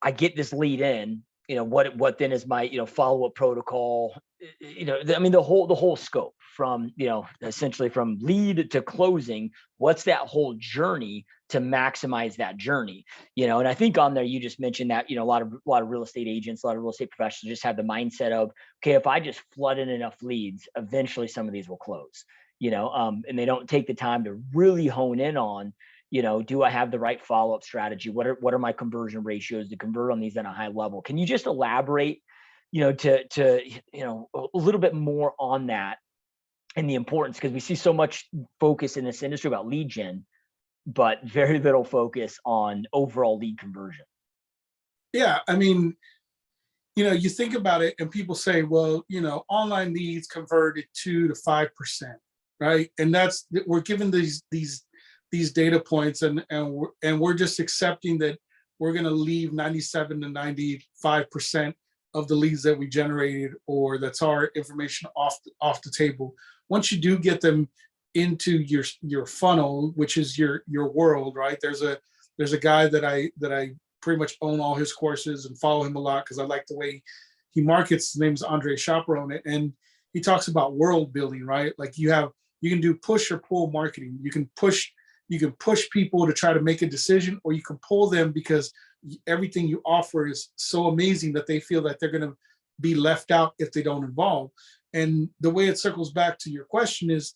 I get this lead in, what then is my, follow-up protocol, the whole scope from, essentially from lead to closing, what's that whole journey to maximize that journey, and I think on there, you just mentioned that, a lot of real estate agents, a lot of real estate professionals just have the mindset of, okay, if I just flood in enough leads, eventually some of these will close, and they don't take the time to really hone in on, do I have the right follow-up strategy? What are my conversion ratios to convert on these at a high level? Can you just elaborate, to a little bit more on that and the importance? Because we see so much focus in this industry about lead gen, but very little focus on overall lead conversion. Yeah. You think about it and people say, well, online leads converted 2 to 5%, right? And we're given these data points and we're just accepting that we're going to leave 97 to 95% of the leads that we generated, or that's our information off the table. Once you do get them into your funnel, which is your world, right? There's a guy that I pretty much own all his courses and follow him a lot because I like the way he markets. His name's Andre Chaperone, and he talks about world building, right? Like you can do push or pull marketing. You can push people to try to make a decision, or you can pull them because everything you offer is so amazing that they feel that they're going to be left out if they don't involve. And the way it circles back to your question is,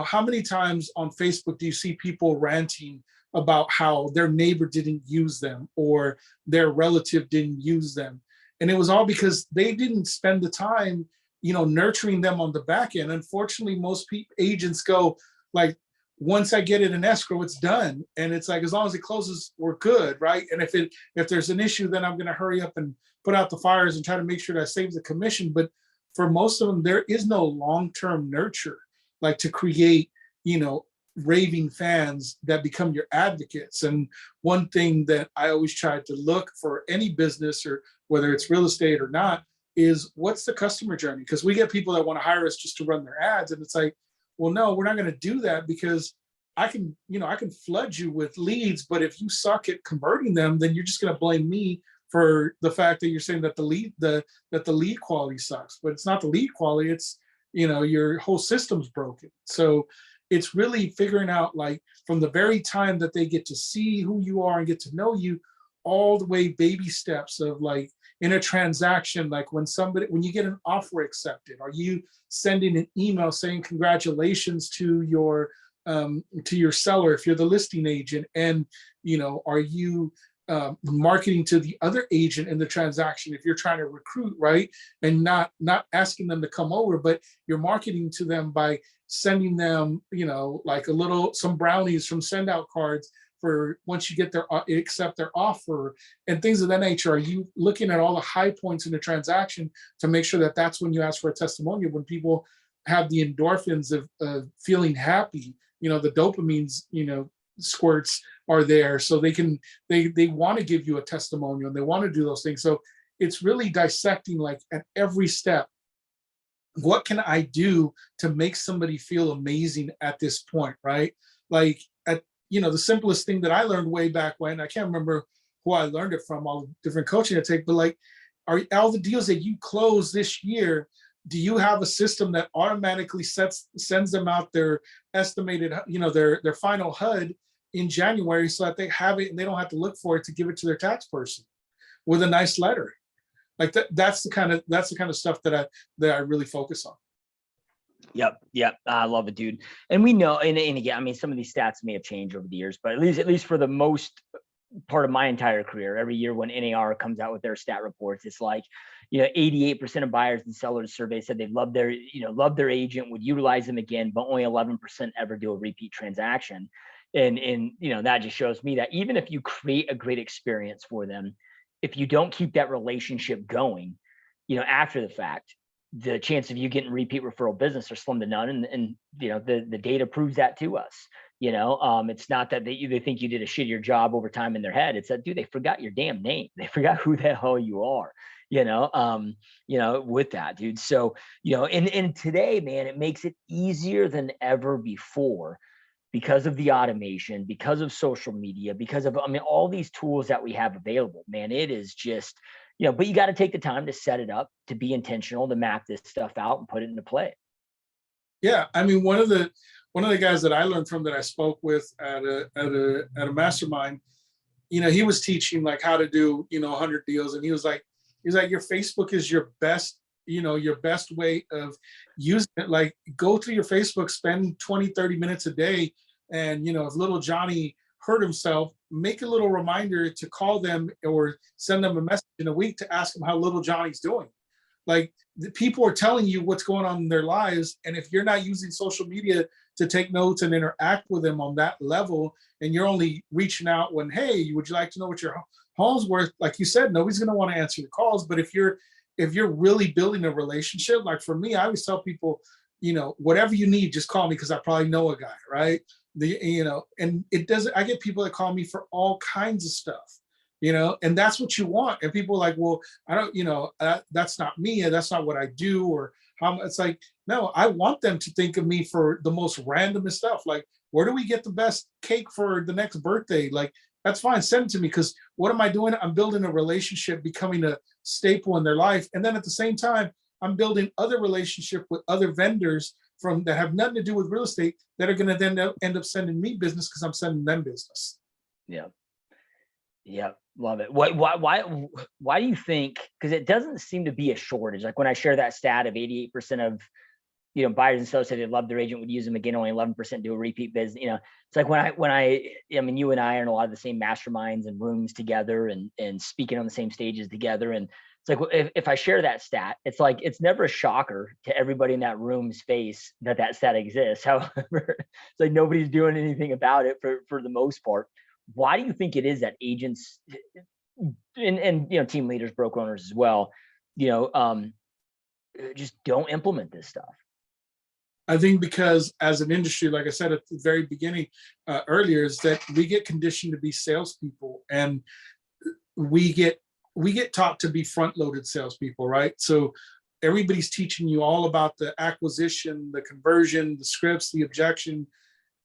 how many times on Facebook do you see people ranting about how their neighbor didn't use them or their relative didn't use them? And it was all because they didn't spend the time, nurturing them on the back end. Unfortunately, most agents go like, once I get it in escrow, it's done. And it's like, as long as it closes, we're good, right? And if there's an issue, then I'm going to hurry up and put out the fires and try to make sure that I save the commission. But for most of them, there is no long-term nurture, like to create, raving fans that become your advocates. And one thing that I always try to look for any business, or whether it's real estate or not, is what's the customer journey? Because we get people that want to hire us just to run their ads. And it's like, well, no, we're not going to do that, because I can flood you with leads, but if you suck at converting them, then you're just going to blame me for the fact that you're saying that the lead quality sucks. But it's not the lead quality, it's your whole system's broken. So it's really figuring out, like, from the very time that they get to see who you are and get to know you, all the way baby steps of, like, in a transaction, like when you get an offer accepted, are you sending an email saying congratulations to your seller if you're the listing agent? And are you marketing to the other agent in the transaction if you're trying to recruit, right? And not asking them to come over, but you're marketing to them by sending them, like some brownies from send out cards for once you get accept their offer, and things of that nature. Are you looking at all the high points in the transaction to make sure that that's when you ask for a testimonial, when people have the endorphins of feeling happy, the dopamines, squirts are there, so they want to give you a testimonial and they want to do those things. So it's really dissecting, like, at every step, what can I do to make somebody feel amazing at this point, right? Like, the simplest thing that I learned way back when, I can't remember who I learned it from, all the different coaching I take, but like, are all the deals that you close this year, do you have a system that automatically sends them out their estimated, their final HUD in January, so that they have it and they don't have to look for it to give it to their tax person with a nice letter? Like that's the kind of stuff that I really focus on. Yep. I love it, dude. And we know, and again, I mean, some of these stats may have changed over the years, but at least for the most part of my entire career, every year when NAR comes out with their stat reports, it's like, 88% of buyers and sellers surveyed said they loved their agent, would utilize them again, but only 11% ever do a repeat transaction. And that just shows me that even if you create a great experience for them, if you don't keep that relationship going, after the fact, the chance of you getting repeat referral business are slim to none. And the data proves that to us. It's not that they think you did a shittier job over time in their head. It's that, dude, they forgot your damn name. They forgot who the hell you are, with that, dude. So, and today, man, it makes it easier than ever before, because of the automation, because of social media, because of, all these tools that we have available, man. It is just, but you got to take the time to set it up, to be intentional, to map this stuff out and put it into play. Yeah. I mean, one of the guys that I learned from, that I spoke with at a mastermind, he was teaching, like, how to do, 100 deals. And he was like, your Facebook is your best, your best way of using it. Like, go through your Facebook, spend 20, 30 minutes a day. And, if little Johnny hurt himself, make a little reminder to call them or send them a message in a week to ask them how little Johnny's doing. Like, the people are telling you what's going on in their lives. And if you're not using social media to take notes and interact with them on that level, and you're only reaching out when, hey, would you like to know what your home's worth? Like you said, nobody's going to want to answer your calls. But if you're really building a relationship, like for me, I always tell people, whatever you need, just call me, because I probably know a guy, right? And it doesn't, I get people that call me for all kinds of stuff. and that's what you want. And people are like, well, I don't, that's not me, and that's not what I do, or how. It's like, no, I want them to think of me for the most randomest stuff. Like, where do we get the best cake for the next birthday? Like, that's fine, send it to me, because what am I doing? I'm building a relationship, becoming a staple in their life. And then at the same time, I'm building other relationship with other vendors that have nothing to do with real estate that are going to then end up sending me business because I'm sending them business. Yeah. Yeah. Love it. Why do you think, because it doesn't seem to be a shortage. Like when I share that stat of 88% of, buyers and sellers said they love their agent, would use them again, only 11% do a repeat business. It's like I mean, you and I are in a lot of the same masterminds and rooms together and speaking on the same stages together. And it's like, if I share that stat, it's like, it's never a shocker to everybody in that room's face that stat exists. However, it's like nobody's doing anything about it for the most part. Why do you think it is that agents and team leaders, broker owners as well, just don't implement this stuff? I think because as an industry, like I said at the very beginning earlier, is that we get conditioned to be salespeople, and we get taught to be front-loaded salespeople, right? So everybody's teaching you all about the acquisition, the conversion, the scripts, the objection,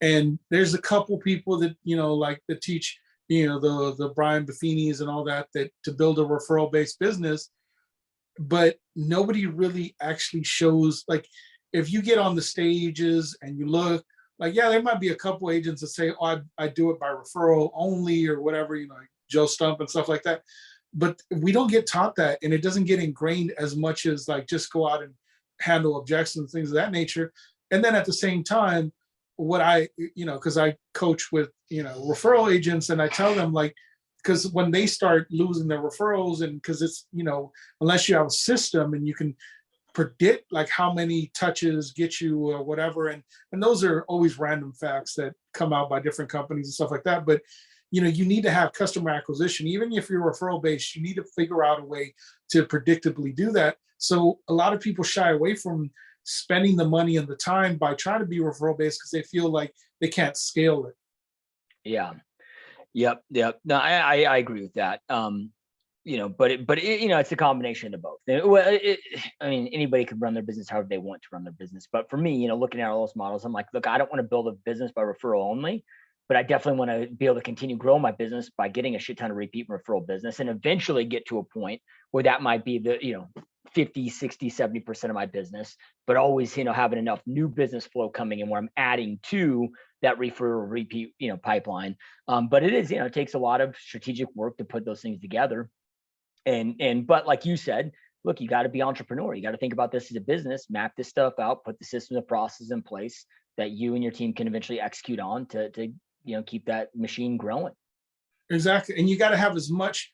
and there's a couple people that that teach the Brian Buffini's and all that to build a referral-based business, but nobody really actually shows. Like, if you get on the stages and you look, like, yeah, there might be a couple agents that say, oh, I do it by referral only or whatever, like Joe Stump and stuff like that. But we don't get taught that, and it doesn't get ingrained as much as like just go out and handle objections, things of that nature. And then at the same time, what because I coach with, referral agents, and I tell them, like, because when they start losing their referrals, and because it's, unless you have a system and you can predict like how many touches get you or whatever, and those are always random facts that come out by different companies and stuff like that. But you need to have customer acquisition. Even if you're referral based, you need to figure out a way to predictably do that. So a lot of people shy away from spending the money and the time by trying to be referral based because they feel like they can't scale it. Yeah. Yep. No, I agree with that. But it's a combination of both. I mean, anybody could run their business however they want to run their business. But for me, looking at all those models, I'm like, look, I don't want to build a business by referral only, but I definitely want to be able to continue growing my business by getting a shit ton of repeat referral business, and eventually get to a point where that might be the, 50, 60, 70% of my business, but always, having enough new business flow coming in where I'm adding to that referral repeat, pipeline. But it is, it takes a lot of strategic work to put those things together. But like you said, look, you got to be entrepreneur. You got to think about this as a business, map this stuff out, put the systems and processes in place that you and your team can eventually execute on to keep that machine growing. Exactly. And you got to have as much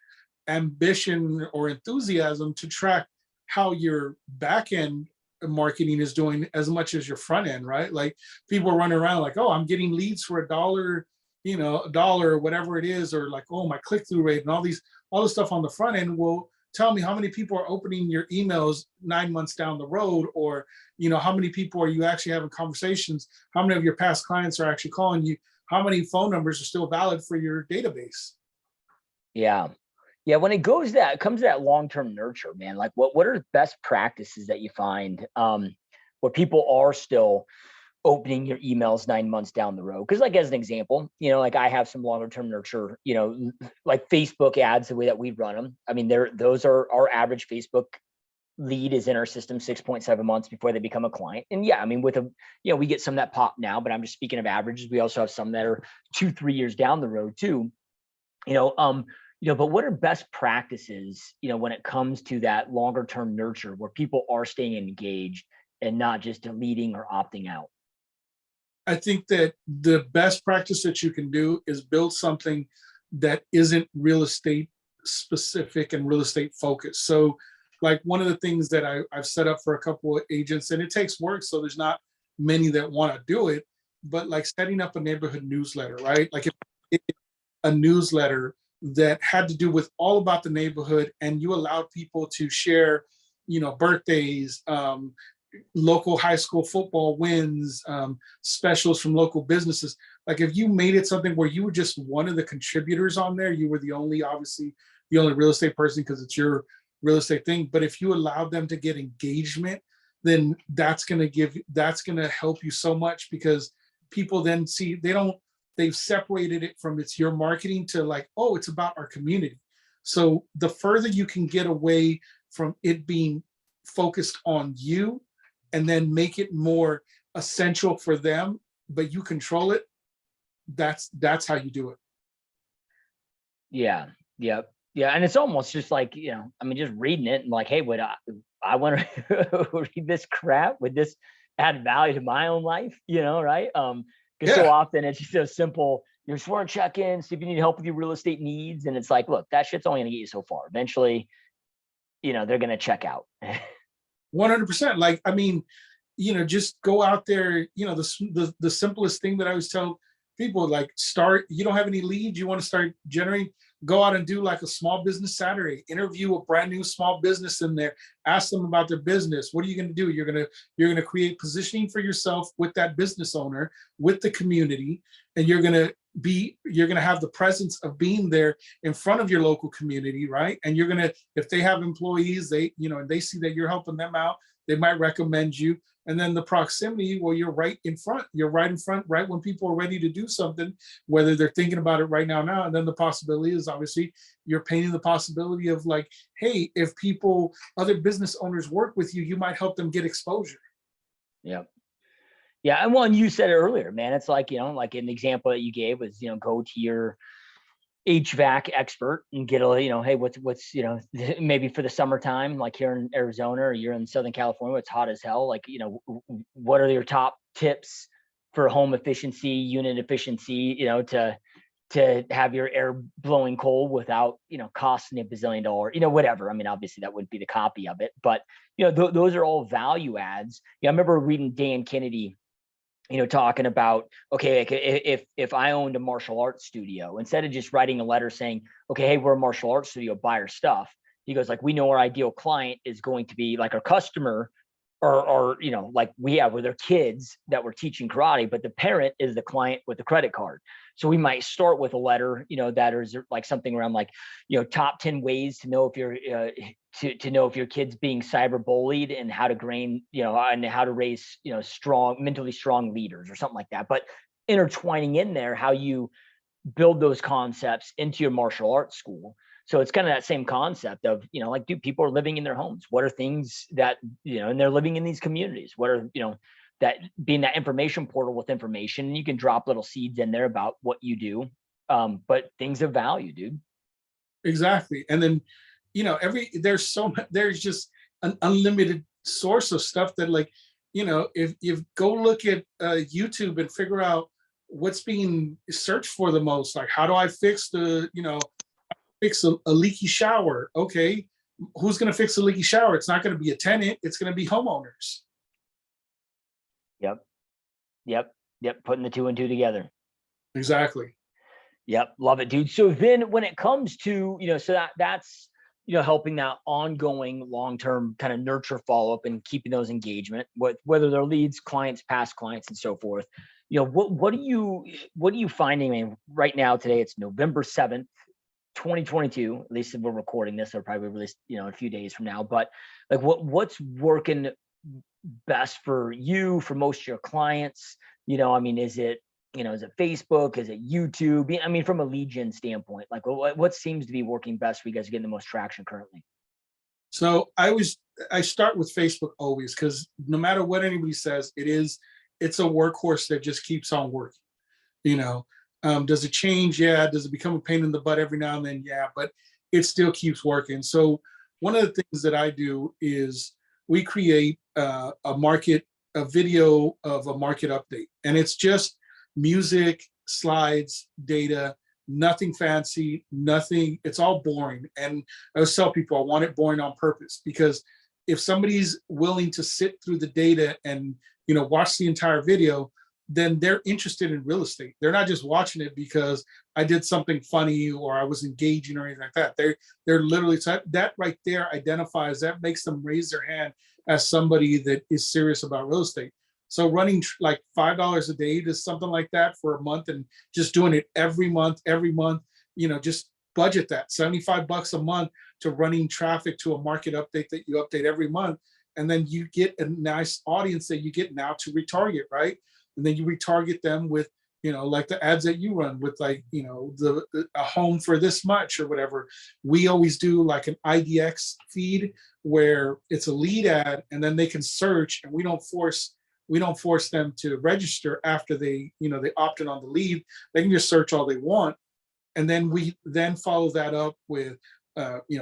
ambition or enthusiasm to track how your back end marketing is doing as much as your front end, right? Like, people are running around like, oh, I'm getting leads for $1, $1 or whatever it is, or like, oh, my click-through rate and all this stuff on the front end. Well, tell me, how many people are opening your emails 9 months down the road? Or, how many people are you actually having conversations? How many of your past clients are actually calling you? How many phone numbers are still valid for your database? Yeah. When it comes to that long-term nurture, man, like what are the best practices that you find where people are still opening your emails 9 months down the road? Because like, as an example, like I have some longer term nurture, like Facebook ads, the way that we run them. I mean, those are our average Facebook lead is in our system 6.7 months before they become a client. And yeah, I mean, with we get some that pop now, but I'm just speaking of averages. We also have some that are 2-3 years down the road too, but what are best practices, when it comes to that longer term nurture where people are staying engaged and not just deleting or opting out? I think that the best practice that you can do is build something that isn't real estate specific and real estate focused. So like, one of the things that I've set up for a couple of agents, and it takes work, so there's not many that want to do it, but like setting up a neighborhood newsletter, right? Like, if a newsletter that had to do with all about the neighborhood, and you allowed people to share, birthdays, local high school football wins, specials from local businesses. Like if you made it something where you were just one of the contributors on there, you were obviously the only real estate person because it's your real estate thing. But if you allowed them to get engagement, then that's going to help you so much, because people then see, they've separated it from it's your marketing to like, oh, it's about our community. So the further you can get away from it being focused on you and then make it more essential for them, but you control it, that's how you do it. Yeah. Yep. Yeah. And it's almost just like, just reading it and like, hey, would I want to read this crap? Would this add value to my own life? Right? Because so often it's just a simple, you just want to check in, see if you need help with your real estate needs. And it's like, look, that shit's only going to get you so far. Eventually, they're going to check out. 100%. Like, just go out there. The simplest thing that I always tell people, like, you don't have any leads, you want to start generating, go out and do like a small business Saturday, interview a brand new small business in there, ask them about their business. What are you going to do? You're going to create positioning for yourself with that business owner, with the community, and you're going to have the presence of being there in front of your local community, right? And you're going to, if they have employees, they see that you're helping them out, they might recommend you. And then the proximity, well, you're right in front, right when people are ready to do something, whether they're thinking about it right now. And then the possibility is, obviously, you're painting the possibility of like, hey, if other business owners work with you, you might help them get exposure. Yeah. Yeah. And you said it earlier, man, it's like, like an example that you gave was, go to your HVAC expert and get hey, what's maybe for the summertime, like here in Arizona or you're in Southern California, it's hot as hell. Like, what are your top tips for home efficiency, unit efficiency, to have your air blowing cold without, costing $1 bazillion, whatever. Obviously that wouldn't be the copy of it, but those are all value adds. I remember reading Dan Kennedy, talking about, okay, if I owned a martial arts studio, instead of just writing a letter saying, okay, hey, we're a martial arts studio, buy our stuff. He goes like, we know our ideal client is going to be like our customer or like we have with their kids that we're teaching karate, but the parent is the client with the credit card. So we might start with a letter, that is like something around like, top 10 ways to know if you're, to know if your kid's being cyber bullied and how to and how to raise, mentally strong leaders or something like that. But intertwining in there how you build those concepts into your martial arts school. So it's kind of that same concept of, like, dude, people are living in their homes. What are things that, and they're living in these communities? What are, that being that information portal with information, and you can drop little seeds in there about what you do. But things of value, dude. Exactly. And then, there's just an unlimited source of stuff that, like, if you go look at YouTube and figure out what's being searched for the most, like, how do I fix a leaky shower? Okay, who's going to fix a leaky shower? It's not going to be a tenant, it's going to be homeowners. Yep. Putting the 2 and 2 together. Exactly. Yep. Love it, dude. So then when it comes to, so that's, helping that ongoing long-term kind of nurture follow-up and keeping those engagement, whether they're leads, clients, past clients, and so forth. What are you finding? I mean, right now, today, it's November 7th, 2022, at least if we're recording this, or probably released, a few days from now, but like what's working best for you, for most of your clients? Is it, is it Facebook? Is it YouTube? From a lead gen standpoint, like what seems to be working best for you guys to get the most traction currently? So I start with Facebook always, because no matter what anybody says, it's a workhorse that just keeps on working. Does it change? Yeah. Does it become a pain in the butt every now and then? Yeah, but it still keeps working. So one of the things that I do is we create a video of a market update, and it's just music, slides, data, nothing fancy, nothing. It's all boring. And I always tell people I want it boring on purpose, because if somebody's willing to sit through the data and watch the entire video, then they're interested in real estate. They're not just watching it because I did something funny or I was engaging or anything like that. They're literally, so that right there identifies, that makes them raise their hand as somebody that is serious about real estate. So running like $5 a day to something like that for a month and just doing it every month, just budget that $75 a month to running traffic to a market update that you update every month. And then you get a nice audience that you get now to retarget, right? And then you retarget them with, like the ads that you run with, like, a home for this much or whatever. We always do like an IDX feed where it's a lead ad and then they can search, and we don't force them to register after they opt in on the lead. They can just search all they want. And then we then follow that up with,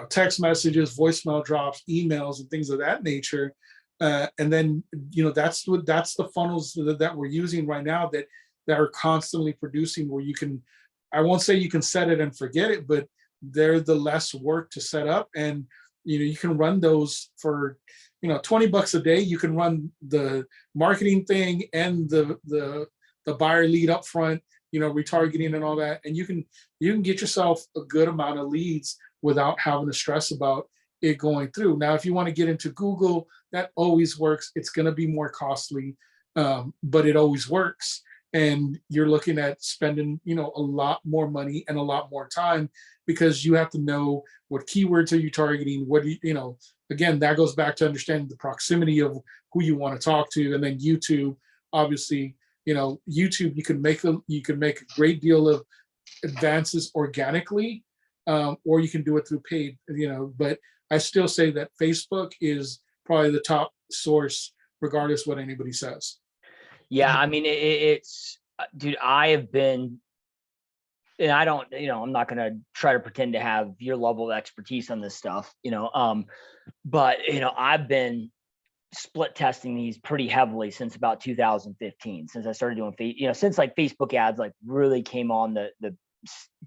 text messages, voicemail drops, emails, and things of that nature. And then, that's the funnels that we're using right now that are constantly producing, where I won't say you can set it and forget it, but they're the less work to set up. And, you can run those for, $20 a day. You can run the marketing thing and the buyer lead up front, retargeting and all that. And you can get yourself a good amount of leads without having to stress about it going through. Now, if you want to get into Google, that always works. It's going to be more costly, but it always works. And you're looking at spending, a lot more money and a lot more time, because you have to know what keywords are you targeting. What do you, again, that goes back to understanding the proximity of who you want to talk to. And then YouTube, obviously, YouTube, you can make a great deal of advances organically, or you can do it through paid, but I still say that Facebook is probably the top source, regardless what anybody says. Yeah, I mean, it's, dude, I have been, and I don't, I'm not going to try to pretend to have your level of expertise on this stuff, but, I've been split testing these pretty heavily since about 2015, since I started doing, since like Facebook ads, like really came on the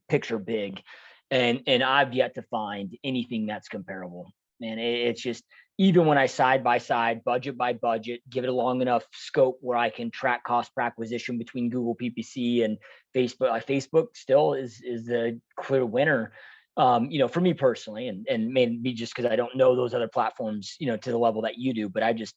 picture big, and I've yet to find anything that's comparable. Man, it's just, even when I side by side, budget by budget, give it a long enough scope where I can track cost per acquisition between Google PPC and Facebook. Facebook still is the clear winner, for me personally, and maybe just because I don't know those other platforms, to the level that you do. But it just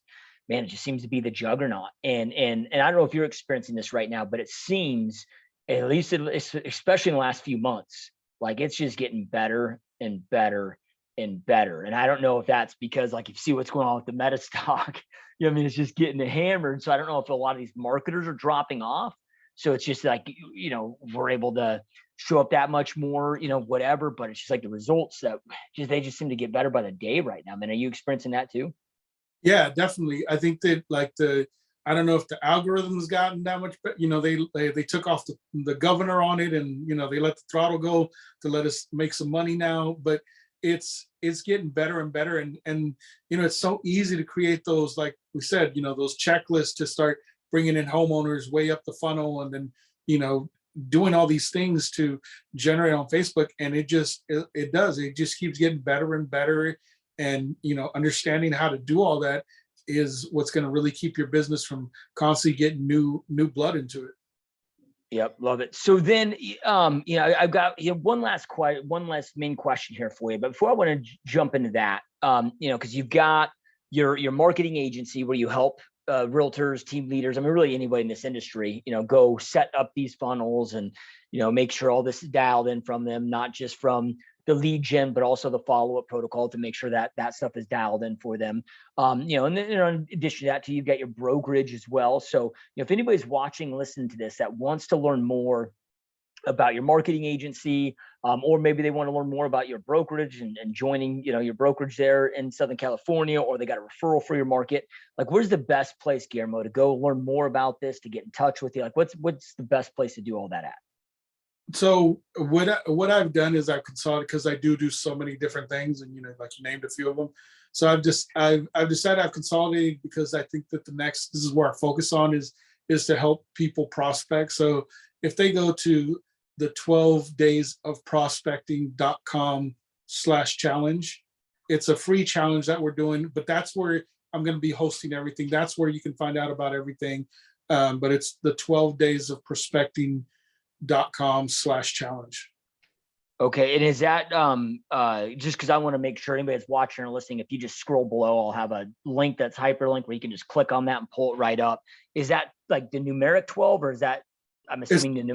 seems to be the juggernaut. And I don't know if you're experiencing this right now, but it seems, at least especially in the last few months, like it's just getting better and better and better. And I don't know if that's because, like, you see what's going on with the Meta stock, it's just getting hammered. So I don't know if a lot of these marketers are dropping off. So it's just like, we're able to show up that much more, whatever, but it's just like the results that they just seem to get better by the day right now. Man, are you experiencing that too? Yeah, definitely. I think that I don't know if the algorithm's gotten that much, but they took off the governor on it, and they let the throttle go to let us make some money now. But it's getting better and better, and it's so easy to create those, like we said, those checklists to start bringing in homeowners way up the funnel, and then doing all these things to generate on Facebook, and it just keeps getting better and better. And understanding how to do all that is what's going to really keep your business from constantly getting new blood into it. Yep, love it. So then, I've got one last main question here for you. But before I want to jump into that, because you've got your marketing agency where you help realtors, team leaders, I mean, really anybody in this industry, go set up these funnels and make sure all this is dialed in from them, not just from the lead gen, but also the follow-up protocol to make sure that stuff is dialed in for them. And then, in addition to that, you've got your brokerage as well. So, if anybody's watching, listening to this that wants to learn more about your marketing agency, or maybe they want to learn more about your brokerage and joining, your brokerage there in Southern California, or they got a referral for your market, like, where's the best place, Guillermo, to go learn more about this, to get in touch with you? Like, what's the best place to do all that at? So what I've done is I've consolidated, because I do so many different things, and like you named a few of them. So I've decided I've consolidated, because I think that this is where our focus on is to help people prospect. So if they go to the 12daysofprospecting.com/challenge, it's a free challenge that we're doing, but that's where I'm going to be hosting everything. That's where you can find out about everything. But it's the 12daysofprospecting.com/challenge. Okay. And is that just because I want to make sure anybody that's watching or listening, if you just scroll below, I'll have a link that's hyperlink where you can just click on that and pull it right up. Is that like the numeric 12, or is that, I'm It's assuming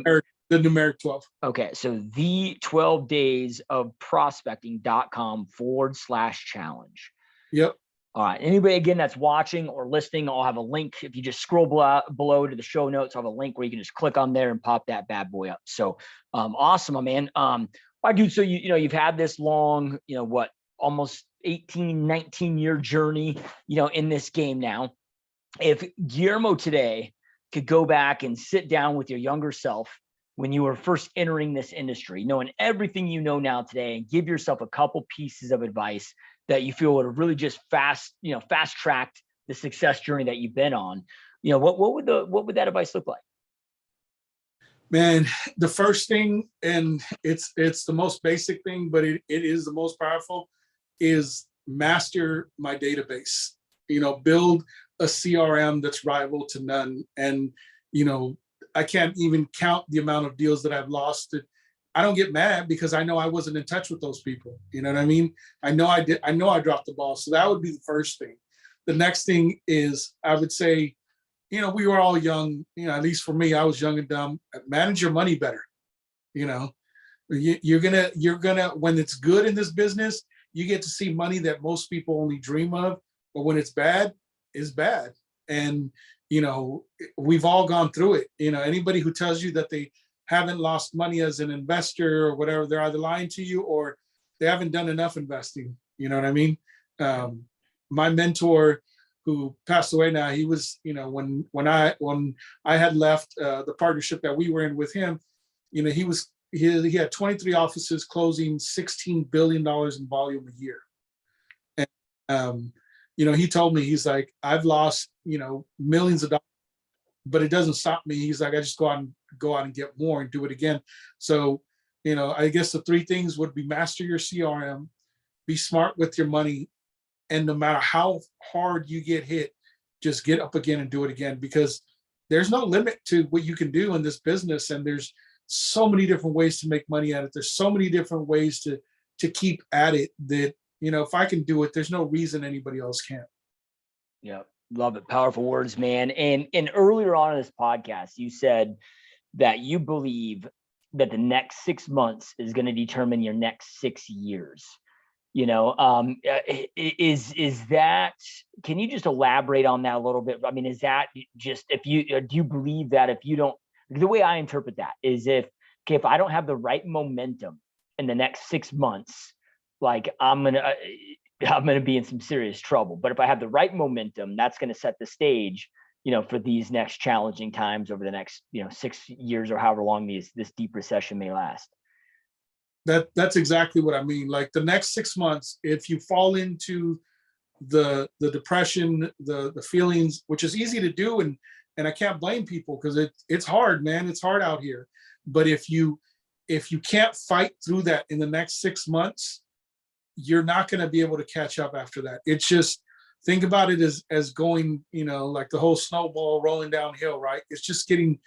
the numeric 12. Okay. So the 12 days of prospecting.com/challenge. Yep. All right. Anybody, again, that's watching or listening, I'll have a link. If you just scroll below to the show notes, I'll have a link where you can just click on there and pop that bad boy up. So awesome, my man. All right, dude. So you've had this long, almost 18, 19-year journey, in this game now. If Guillermo today could go back and sit down with your younger self when you were first entering this industry, knowing everything you know now today, and give yourself a couple pieces of advice that you feel would have really just fast tracked the success journey that you've been on, what would that advice look like? Man, the first thing, and it's the most basic thing, but it is the most powerful, is master my database. Build a CRM that's rival to none. And, I can't even count the amount of deals that I've lost. I don't get mad because I know I wasn't in touch with those people. You know what I mean? I know I did. I know I dropped the ball. So that would be the first thing. The next thing is, I would say, we were all young, at least for me, I was young and dumb. Manage your money better. You're gonna, when it's good in this business, you get to see money that most people only dream of. But when it's bad, it's bad. And, we've all gone through it. Anybody who tells you that they haven't lost money as an investor or whatever, they're either lying to you or they haven't done enough investing. You know what I mean? My mentor, who passed away now, he was, when I had left the partnership that we were in with him, he had 23 offices closing $16 billion in volume a year. And, he told me, he's like, I've lost, millions of dollars, but it doesn't stop me. He's like, I just go out and get more and do it again. So, I guess the three things would be: master your CRM, be smart with your money, and no matter how hard you get hit, just get up again and do it again, because there's no limit to what you can do in this business. And there's so many different ways to make money at it. There's so many different ways to keep at it that, if I can do it, there's no reason anybody else can't. Yeah. Love it. Powerful words, man. And earlier on in this podcast, you said that you believe that the next 6 months is going to determine your next 6 years. Is that, can you just elaborate on that a little bit? I mean, is that just, do you believe that if you don't, the way I interpret that is if I don't have the right momentum in the next 6 months, like I'm going to be in some serious trouble. But if I have the right momentum, that's going to set the stage, for these next challenging times over the next, 6 years or however long this deep recession may last. That's exactly what I mean. Like the next 6 months, if you fall into the depression, the feelings, which is easy to do, and I can't blame people, because it's hard, man. It's hard out here. But if you can't fight through that in the next 6 months, you're not going to be able to catch up after that. It's just, think about it as going, like the whole snowball rolling downhill, right? It's just getting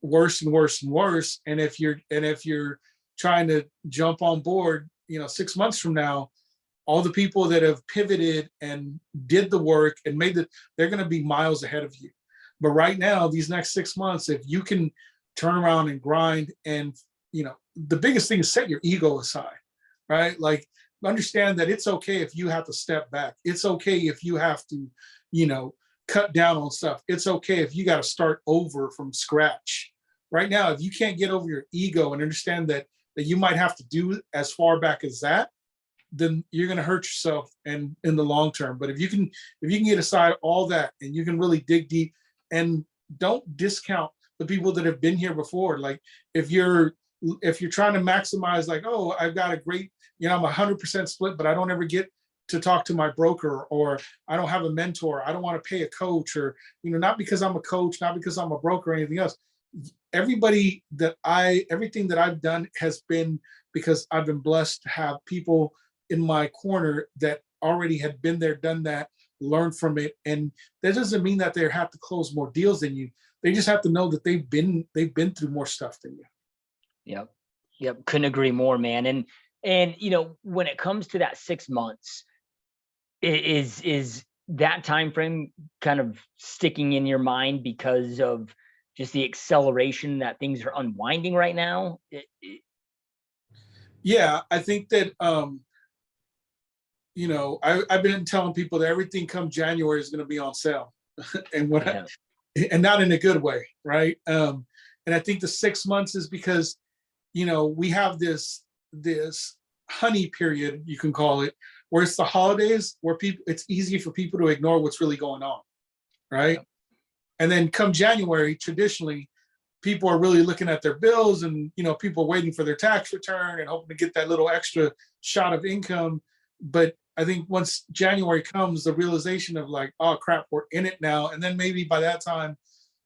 worse and worse and worse. And if you're trying to jump on board, 6 months from now, all the people that have pivoted and did the work and they're going to be miles ahead of you. But right now, these next 6 months, if you can turn around and grind, and, the biggest thing is set your ego aside, right? Like, understand that it's okay if you have to step back. It's okay if you have to, cut down on stuff. It's okay if you got to start over from scratch. Right now, if you can't get over your ego and understand that you might have to do as far back as that, then you're going to hurt yourself and in the long term. But if you can get aside all that and you can really dig deep, and don't discount the people that have been here before. Like if you're trying to maximize, like, oh, I've got a great, I'm 100% split, but I don't ever get to talk to my broker, or I don't have a mentor, I don't want to pay a coach, or, not because I'm a coach, not because I'm a broker or anything else. Everything that I've done has been because I've been blessed to have people in my corner that already had been there, done that, learned from it. And that doesn't mean that they have to close more deals than you. They just have to know that they've been through more stuff than you. Yep. Yep. Couldn't agree more, man. And, when it comes to that 6 months, is that time frame kind of sticking in your mind because of just the acceleration that things are unwinding right now? Yeah, I think that I've been telling people that everything come January is going to be on sale, and Yeah. and not in a good way, right? And I think the 6 months is because we have this honey period, you can call it, where it's the holidays, where it's easy for people to ignore what's really going on, right? Yep. And then come January, traditionally, people are really looking at their bills, and people are waiting for their tax return and hoping to get that little extra shot of income. But I think once January comes, the realization of like, oh crap, we're in it now. And then maybe by that time,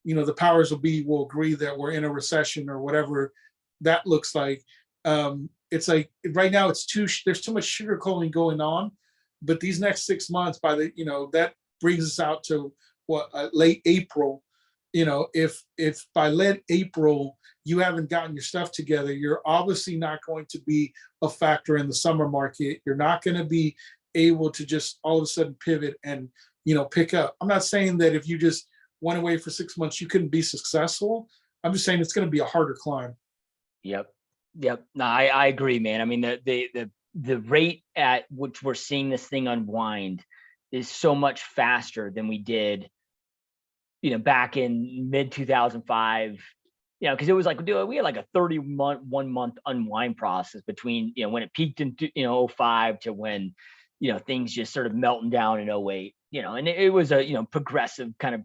the powers will agree that we're in a recession or whatever that looks like. It's like right now there's too much sugarcoating going on, but these next 6 months, that brings us out to late April. If by late April you haven't gotten your stuff together, you're obviously not going to be a factor in the summer market. You're not going to be able to just all of a sudden pivot and pick up. I'm not saying that if you just went away for 6 months you couldn't be successful. I'm just saying it's going to be a harder climb. Yep. No, I agree, man. I mean, the rate at which we're seeing this thing unwind is so much faster than we did, back in mid 2005. Because it was like, dude, we had like a 1 month unwind process between, when it peaked in, 05 to when, things just sort of melting down in 08, and it was a, progressive kind of,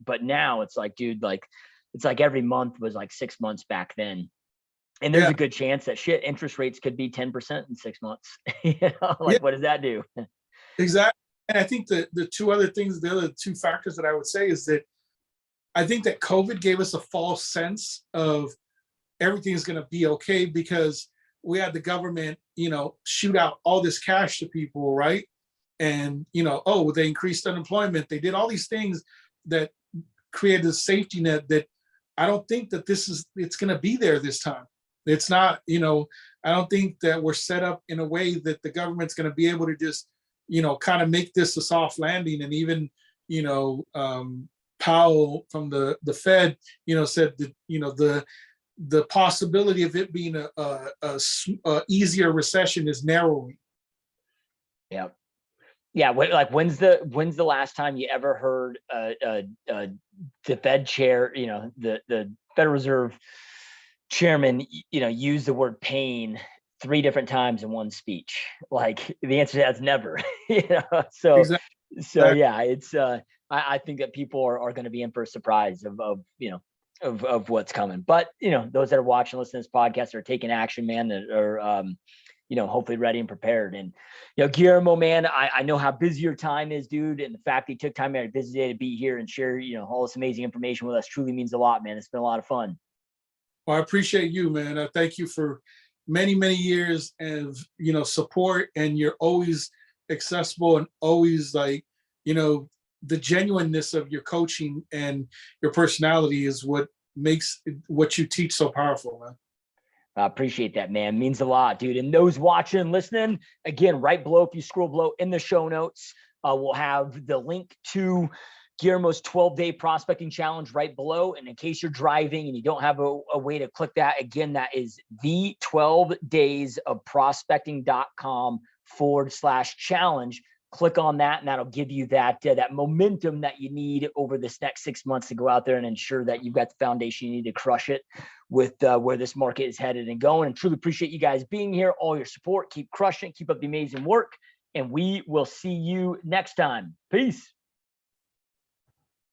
but now it's like, dude, like, it's like every month was like 6 months back then. And there's Yeah, a good chance that interest rates could be 10% in 6 months. yeah, What does that do? exactly. And I think the other two factors that I would say is that I think that COVID gave us a false sense of everything is going to be okay, because we had the government, shoot out all this cash to people, right? And they increased unemployment. They did all these things that created a safety net that I don't think that it's going to be there this time. It's not, I don't think that we're set up in a way that the government's going to be able to just, kind of make this a soft landing. And even, Powell from the Fed, said that, the possibility of it being a easier recession is narrowing. Yeah. Yeah. When's the last time you ever heard the Fed chair, the Federal Reserve chairman, use the word pain 3 different times in one speech? Like, the answer to that's never. So Exactly. yeah, it's I think that people are going to be in for a surprise of what's coming. But those that are watching, listening to this podcast are taking action, man, that are hopefully ready and prepared. And Guillermo, man, I know how busy your time is, dude, and the fact that you took time out of a busy day to be here and share all this amazing information with us truly means a lot, man. It's been a lot of fun. Well, I appreciate you, man. I thank you for many, many years of, support, and you're always accessible and always like, the genuineness of your coaching and your personality is what makes what you teach so powerful, man. I appreciate that, man. Means a lot, dude. And those watching and listening, again, right below, if you scroll below in the show notes, we'll have the link to Guillermo's 12-day prospecting challenge right below. And in case you're driving and you don't have a way to click that, again, that is the 12 days of prospecting.com/challenge. Click on that, and that'll give you that momentum that you need over this next 6 months to go out there and ensure that you've got the foundation you need to crush it with where this market is headed and going. And truly appreciate you guys being here, all your support. Keep crushing, keep up the amazing work, and we will see you next time. Peace.